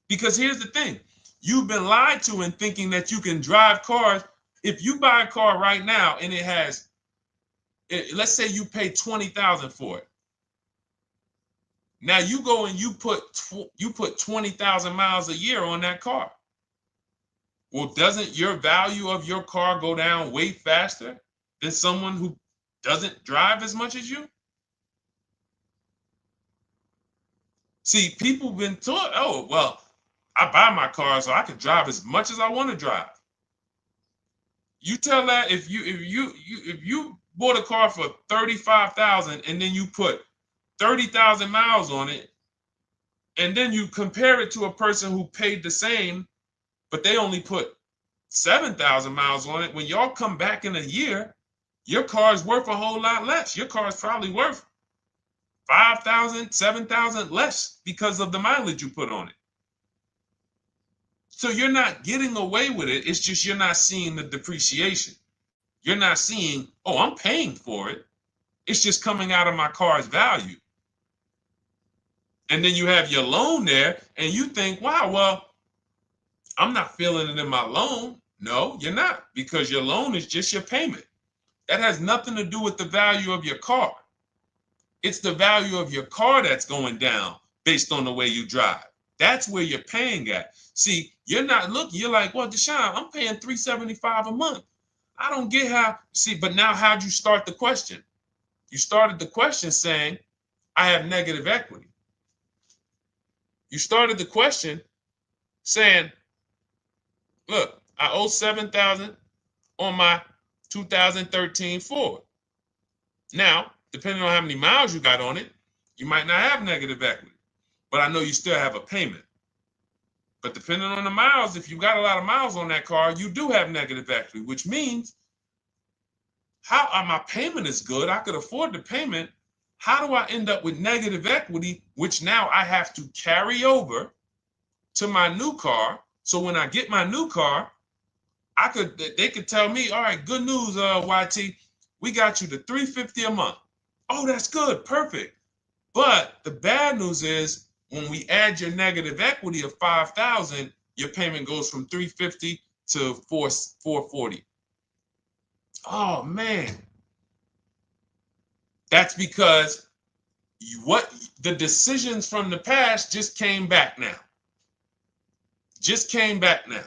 Because here's the thing. You've been lied to in thinking that you can drive cars. If you buy a car right now and it has, let's say you pay $20,000 for it. Now you go and you put 20,000 miles a year on that car. Well, doesn't your value of your car go down way faster than someone who doesn't drive as much as you? See, people have been taught, oh, well, I buy my car so I can drive as much as I want to drive. You tell that if you bought a car for $35,000 and then you put 30,000 miles on it, and then you compare it to a person who paid the same, but they only put 7,000 miles on it. When y'all come back in a year, your car is worth a whole lot less. Your car is probably worth 5,000, 7,000 less because of the mileage you put on it. So you're not getting away with it. It's just you're not seeing the depreciation. You're not seeing, oh, I'm paying for it. It's just coming out of my car's value. And then you have your loan there and you think, wow, well, I'm not feeling it in my loan. No, you're not, because your loan is just your payment. That has nothing to do with the value of your car. It's the value of your car that's going down based on the way you drive. That's where you're paying at. See, you're not looking, you're like, well, Deshone, I'm paying $375 a month. I don't get how, see, but now how'd you start the question? You started the question saying, I have negative equity. You started the question saying, look, I owe $7,000 on my 2013 Ford. Now, depending on how many miles you got on it, you might not have negative equity, but I know you still have a payment. But depending on the miles, if you got a lot of miles on that car, you do have negative equity, which means my payment is good. I could afford the payment. How do I end up with negative equity, which now I have to carry over to my new car? So when I get my new car, they could tell me, all right, good news, YT, we got you to $350 a month. Oh, that's good, perfect. But the bad news is when we add your negative equity of $5,000, your payment goes from $350 to $440. Oh man, that's because the decisions from the past just came back now. Just came back now.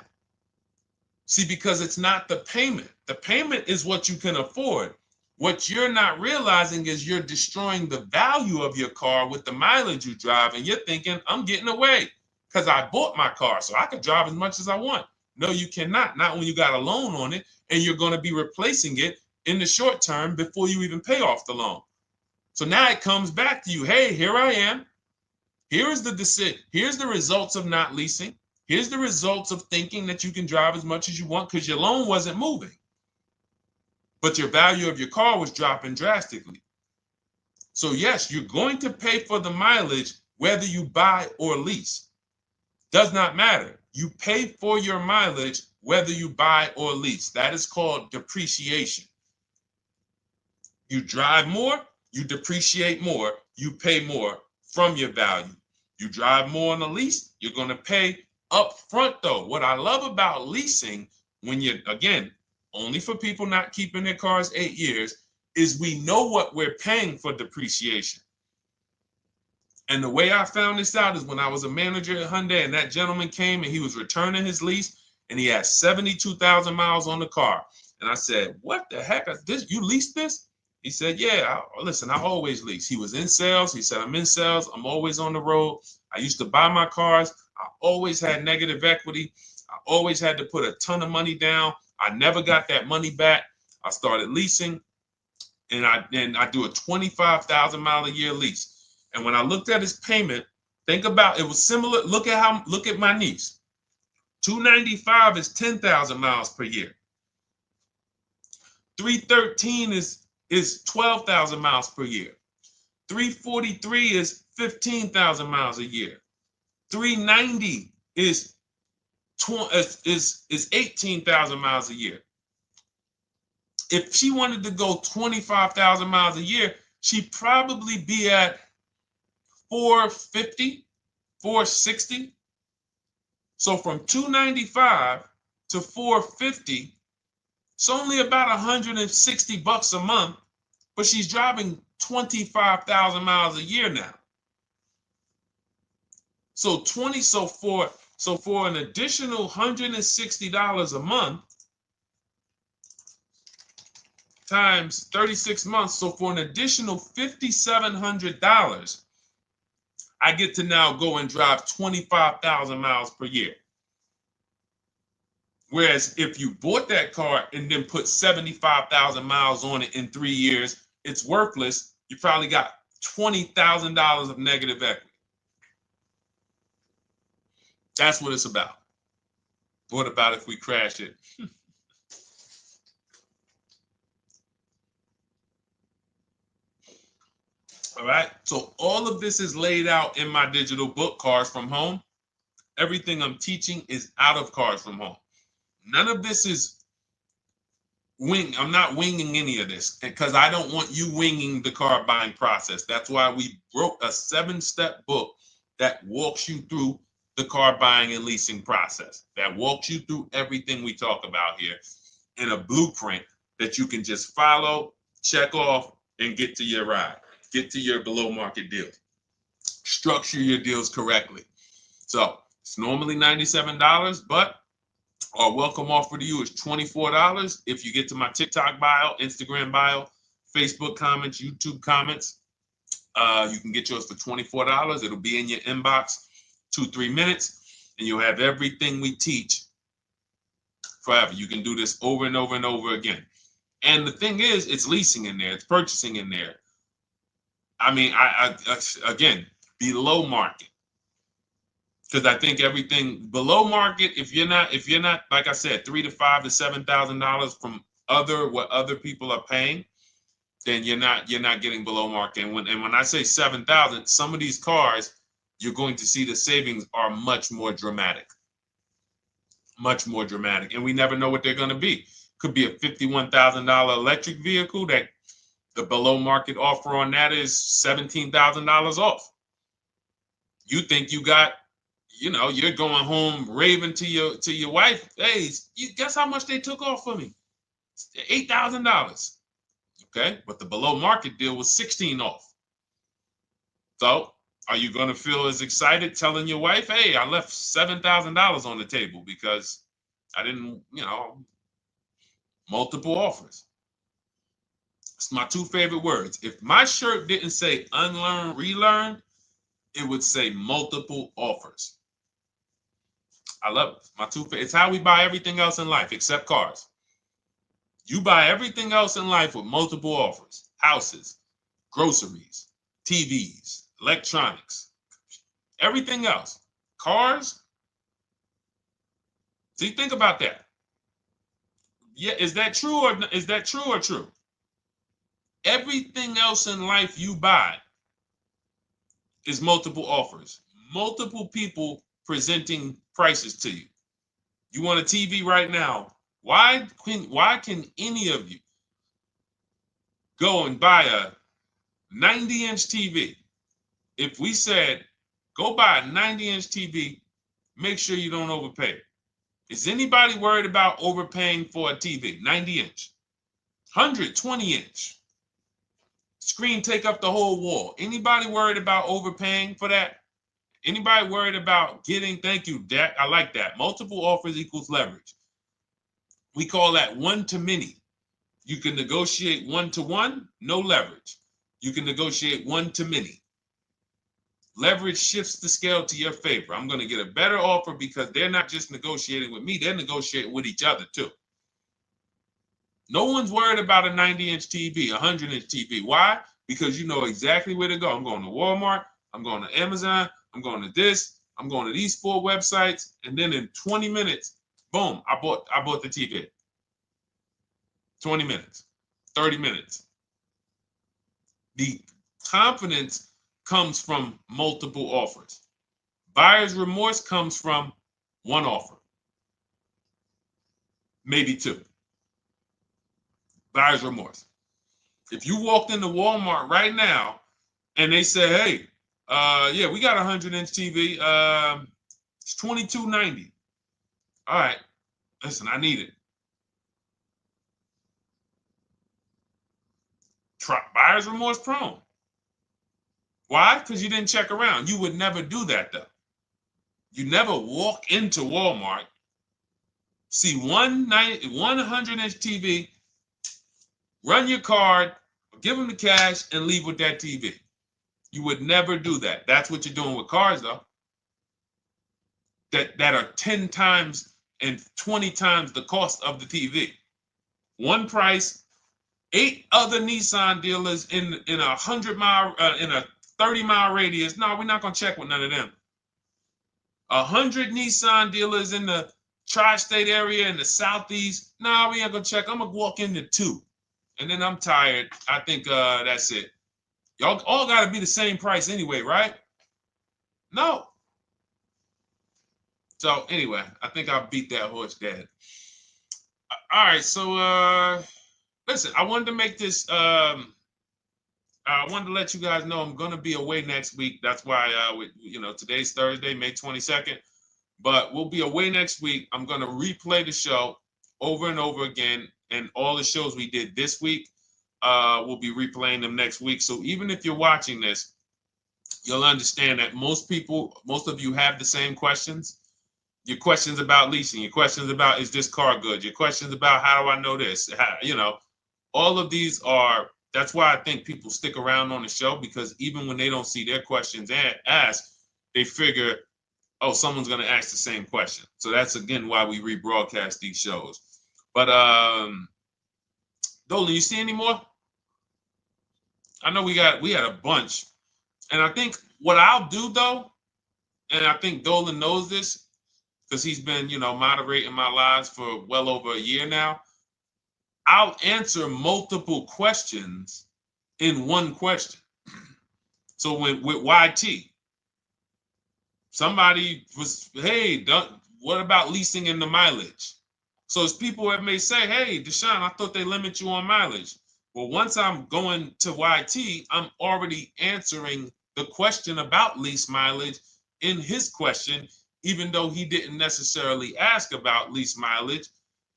See, because it's not the payment. The payment is what you can afford. What you're not realizing is you're destroying the value of your car with the mileage you drive, and you're thinking, I'm getting away because I bought my car, so I could drive as much as I want. No, you cannot. Not when you got a loan on it, and you're going to be replacing it in the short term before you even pay off the loan. So now it comes back to you. Hey, here I am. Here's the decision. Here's the results of not leasing. Here's the results of thinking that you can drive as much as you want because your loan wasn't moving. But your value of your car was dropping drastically. So yes, you're going to pay for the mileage whether you buy or lease. Does not matter. You pay for your mileage whether you buy or lease. That is called depreciation. You drive more, you depreciate more, you pay more from your value. You drive more on a lease, you're going to pay up front though. What I love about leasing, when you're, again, only for people not keeping their cars 8 years, is we know what we're paying for depreciation. And the way I found this out is when I was a manager at Hyundai and that gentleman came and he was returning his lease and he had 72,000 miles on the car. And I said, what the heck is this? You leased this? He said, yeah, listen, I always lease. He was in sales. He said, I'm in sales. I'm always on the road. I used to buy my cars. I always had negative equity. I always had to put a ton of money down. I never got that money back. I started leasing, and I do a 25,000 mile a year lease. And when I looked at his payment, think about it was similar. Look at my niece. 295 is 10,000 miles per year. 313 is 12,000 miles per year. 343 is 15,000 miles a year. 390 is 18,000 miles a year. If she wanted to go 25,000 miles a year, she'd probably be at 450, 460. So from 295 to 450, it's only about 160 bucks a month, but she's driving 25,000 miles a year now. So for an additional $160 a month times 36 months, so for an additional $5,700, I get to now go and drive 25,000 miles per year. Whereas if you bought that car and then put 75,000 miles on it in 3 years, it's worthless. You probably got $20,000 of negative equity. That's what it's about. What about if we crash it? All right. So all of this is laid out in my digital book, Cars from Home. Everything I'm teaching is out of Cars from Home. None of this is I'm not winging any of this because I don't want you winging the car buying process. That's why we wrote a 7-step book that walks you through the car buying and leasing process, that walks you through everything we talk about here in a blueprint that you can just follow, check off, and get to your ride, get to your below market deal. Structure your deals correctly. So it's normally $97, but our welcome offer to you is $24 if you get to my TikTok bio, Instagram bio, Facebook comments, YouTube comments. You can get yours for $24. It'll be in your inbox 2-3 minutes, and you'll have everything we teach forever. You can do this over and over and over again. And the thing is, it's leasing in there, it's purchasing in there. I mean, I again, below market. Because I think everything below market, if you're not, like I said, $3,000 to $5,000 to $7,000 from what other people are paying, then you're not getting below market. And when I say 7,000, some of these cars, you're going to see the savings are much more dramatic. Much more dramatic. And we never know what they're going to be. Could be a $51,000 electric vehicle that the below market offer on that is $17,000 off. You think you got, you're going home raving to your wife. Hey, you guess how much they took off for me? $8,000. Okay, but the below market deal was $16,000 off. So are you going to feel as excited telling your wife, hey, I left $7,000 on the table because I didn't, multiple offers. It's my two favorite words. If my shirt didn't say unlearn, relearn, it would say multiple offers. I love it. My two favorite. It's how we buy everything else in life except cars. You buy everything else in life with multiple offers. Houses, groceries, TVs, electronics, everything else. Cars. See, think about that. Yeah, is that true or true? Everything else in life you buy is multiple offers. Multiple people presenting prices to you. You want a TV right now. Why can any of you go and buy a 90-inch TV? If we said, go buy a 90-inch TV, make sure you don't overpay. Is anybody worried about overpaying for a TV? 90-inch, 120-inch. Screen take up the whole wall. Anybody worried about overpaying for that? Anybody worried about getting, thank you, Dak, I like that. Multiple offers equals leverage. We call that one to many. You can negotiate 1-to-1, no leverage. You can negotiate 1 to many. Leverage shifts the scale to your favor. I'm going to get a better offer because they're not just negotiating with me, they're negotiating with each other too. No one's worried about a 90-inch TV, a 100-inch TV. Why? Because you know exactly where to go. I'm going to Walmart, I'm going to Amazon, I'm going to this, I'm going to these 4 websites, and then in 20 minutes, boom, I bought the TV. 20 minutes, 30 minutes. The confidence comes from multiple offers. Buyer's remorse comes from one offer, maybe 2. Buyer's remorse. If you walked into Walmart right now and they say, hey, yeah, we got a 100-inch TV. It's $22.90. All right, listen, I need it. Buyer's remorse prone. Why? Because you didn't check around. You would never do that, though. You never walk into Walmart, see one 100-inch TV, run your card, give them the cash, and leave with that TV. You would never do that. That's what you're doing with cars, though. That are 10 times and 20 times the cost of the TV. One price, 8 other Nissan dealers in a 100-mile, in a 30-mile radius. No, we're not gonna check with none of them. 100 Nissan dealers in the tri-state area in the southeast. No, we ain't gonna check. I'm gonna walk into 2, and then I'm tired. I think that's it. Y'all all gotta be the same price anyway, right? No. So anyway, I think I beat that horse dead. All right, so listen, I wanted to make this. I wanted to let you guys know I'm gonna be away next week. That's why today's Thursday, May 22nd, but we'll be away next week. I'm gonna replay the show over and over again, and all the shows we did this week, we'll be replaying them next week. So even if you're watching this, you'll understand that most of you have the same questions. Your questions about leasing, your questions about, is this car good? Your questions about, how do I know this? All of these are, that's why I think people stick around on the show, because even when they don't see their questions asked, they figure, oh, someone's going to ask the same question. So that's, again, why we rebroadcast these shows. But Dolan, you see any more? I know we had a bunch. And I think what I'll do, though, and I think Dolan knows this, because he's been, moderating my lives for well over a year now, I'll answer multiple questions in one question. So with YT, somebody was, hey, what about leasing in the mileage? So as people that may say, hey, Deshone, I thought they limit you on mileage. Well, once I'm going to YT, I'm already answering the question about lease mileage in his question, even though he didn't necessarily ask about lease mileage.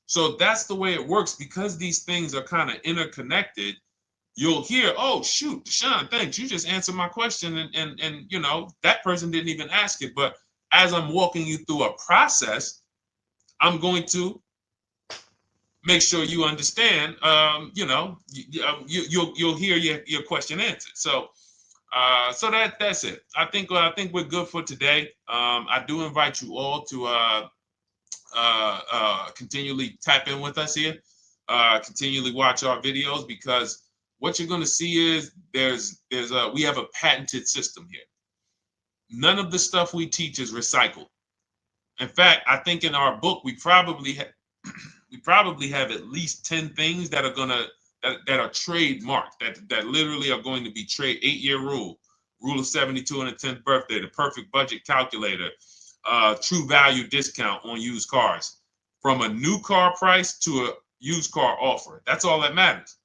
So that's the way it works, because these things are kind of interconnected. You'll hear, oh, shoot, Deshone, thanks. You just answered my question. And that person didn't even ask it. But as I'm walking you through a process, I'm going to make sure you understand, you'll hear your question answered. So that's it. I think we're good for today. I do invite you all to continually tap in with us here, continually watch our videos, because what you're going to see is we have a patented system here. None of the stuff we teach is recycled. In fact, I think in our book we probably have at least 10 things that are trademarked, that literally are going to be 8-year rule of 72 and the 10th birthday, the perfect budget calculator, true value discount on used cars, from a new car price to a used car offer. That's all that matters.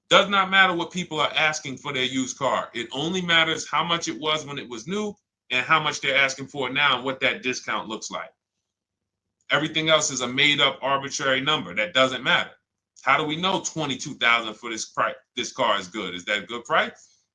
Does not matter what people are asking for their used car. It only matters how much it was when it was new and how much they're asking for it now and what that discount looks like. Everything else is a made up arbitrary number that doesn't matter. How do we know $22,000 for this price? This car is good. Is that a good price?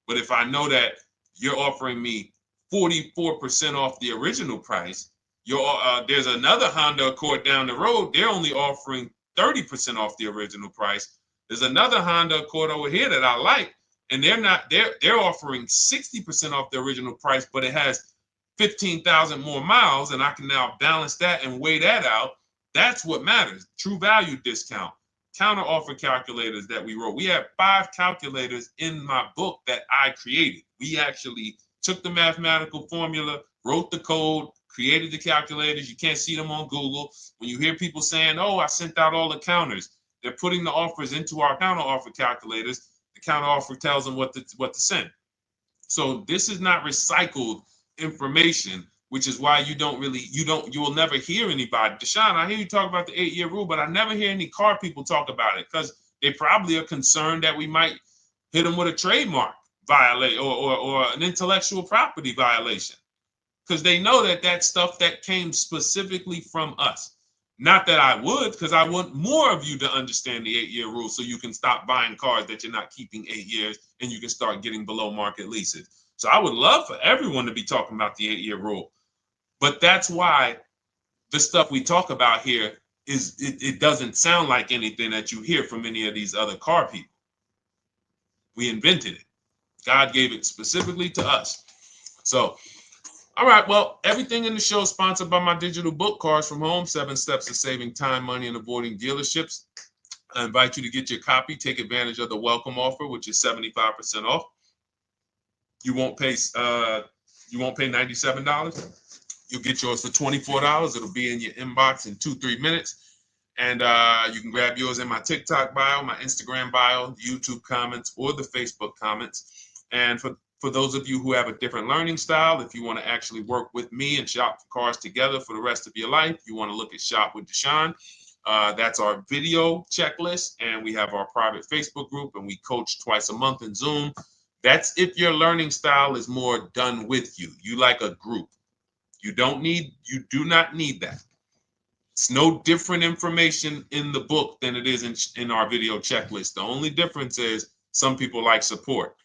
But if I know that you're offering me 44% off the original price, there's another Honda Accord down the road. They're only offering 30% off the original price. There's another Honda Accord over here that I like, and they're offering 60% off the original price, but it has 15,000 more miles, and I can now balance that and weigh that out. That's what matters. True value discount, counter offer calculators that we wrote. We have 5 calculators in my book that I created. We actually took the mathematical formula, wrote the code, created the calculators. You can't see them on Google. When you hear people saying, oh, I sent out all the counters, they're putting the offers into our counter offer calculators. The counter offer tells them what to send. So this is not recycled information, which is why you will never hear anybody. Deshone, I hear you talk about the 8-year rule, but I never hear any car people talk about it, because they probably are concerned that we might hit them with a trademark violation or an intellectual property violation, because they know that that's stuff that came specifically from us. Not that I would, because I want more of you to understand the 8-year rule, so you can stop buying cars that you're not keeping 8 years and you can start getting below market leases. So I would love for everyone to be talking about the 8-year rule. But that's why the stuff we talk about here it doesn't sound like anything that you hear from any of these other car people. We invented it. God gave it specifically to us. So, all right, well, everything in the show is sponsored by my digital book, Cars from Home, 7 Steps to Saving Time, Money, and Avoiding Dealerships. I invite you to get your copy. Take advantage of the welcome offer, which is 75% off. You won't pay $97. You'll get yours for $24. It'll be in your inbox in 2-3 minutes. And you can grab yours in my TikTok bio, my Instagram bio, YouTube comments, or the Facebook comments. And for those of you who have a different learning style, if you want to actually work with me and shop for cars together for the rest of your life, you want to look at Shop with Deshone. That's our video checklist. And we have our private Facebook group, and we coach twice a month in Zoom. That's if your learning style is more done with you. You like a group. You do not need that. It's no different information in the book than it is in our video checklist. The only difference is some people like support.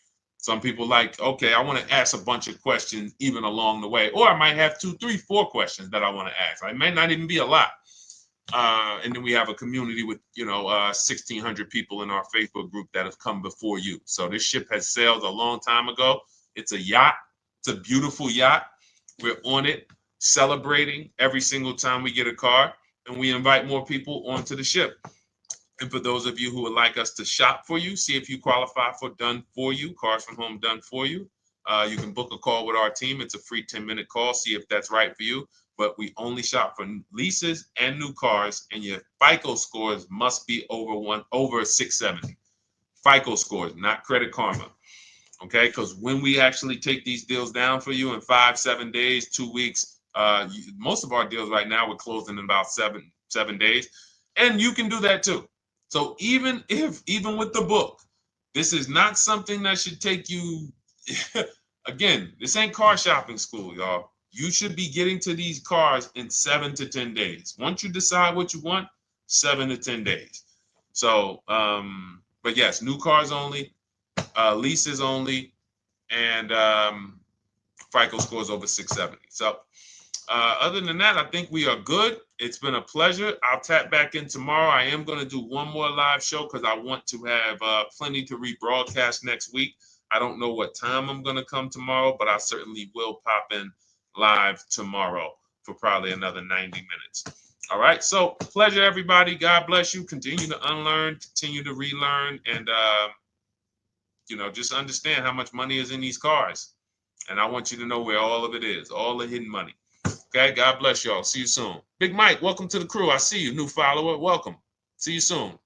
Some people like, okay, I want to ask a bunch of questions even along the way, or I might have 2, 3, 4 questions that I want to ask. It may not even be a lot. And then we have a community with 1,600 people in our Facebook group that have come before you. So this ship has sailed a long time ago. It's a yacht. It's a beautiful yacht. We're on it, celebrating every single time we get a car, and we invite more people onto the ship. And for those of you who would like us to shop for you, see if you qualify for done for you, cars from home done for you. You can book a call with our team. It's a free 10-minute call. See if that's right for you. But we only shop for leases and new cars, and your FICO scores must be over 670. FICO scores, not Credit Karma. Okay, because when we actually take these deals down for you in 5, 7 days, 2 weeks, most of our deals right now we're closing in about seven days, and you can do that too. So even with the book, this is not something that should take you. Again, this ain't car shopping school, y'all. You should be getting to these cars in 7 to 10 days. Once you decide what you want, 7 to 10 days. So, but yes, new cars only, leases only, and FICO scores over 670. So other than that, I think we are good. It's been a pleasure. I'll tap back in tomorrow. I am going to do one more live show because I want to have plenty to rebroadcast next week. I don't know what time I'm going to come tomorrow, but I certainly will pop in live tomorrow for probably another 90 minutes. All right. So pleasure, everybody. God bless you. Continue to unlearn, continue to relearn, and just understand how much money is in these cars. And I want you to know where all of it is, all the hidden money. Okay, God bless y'all. See you soon. Big Mike, welcome to the crew. I see you, new follower. Welcome. See you soon.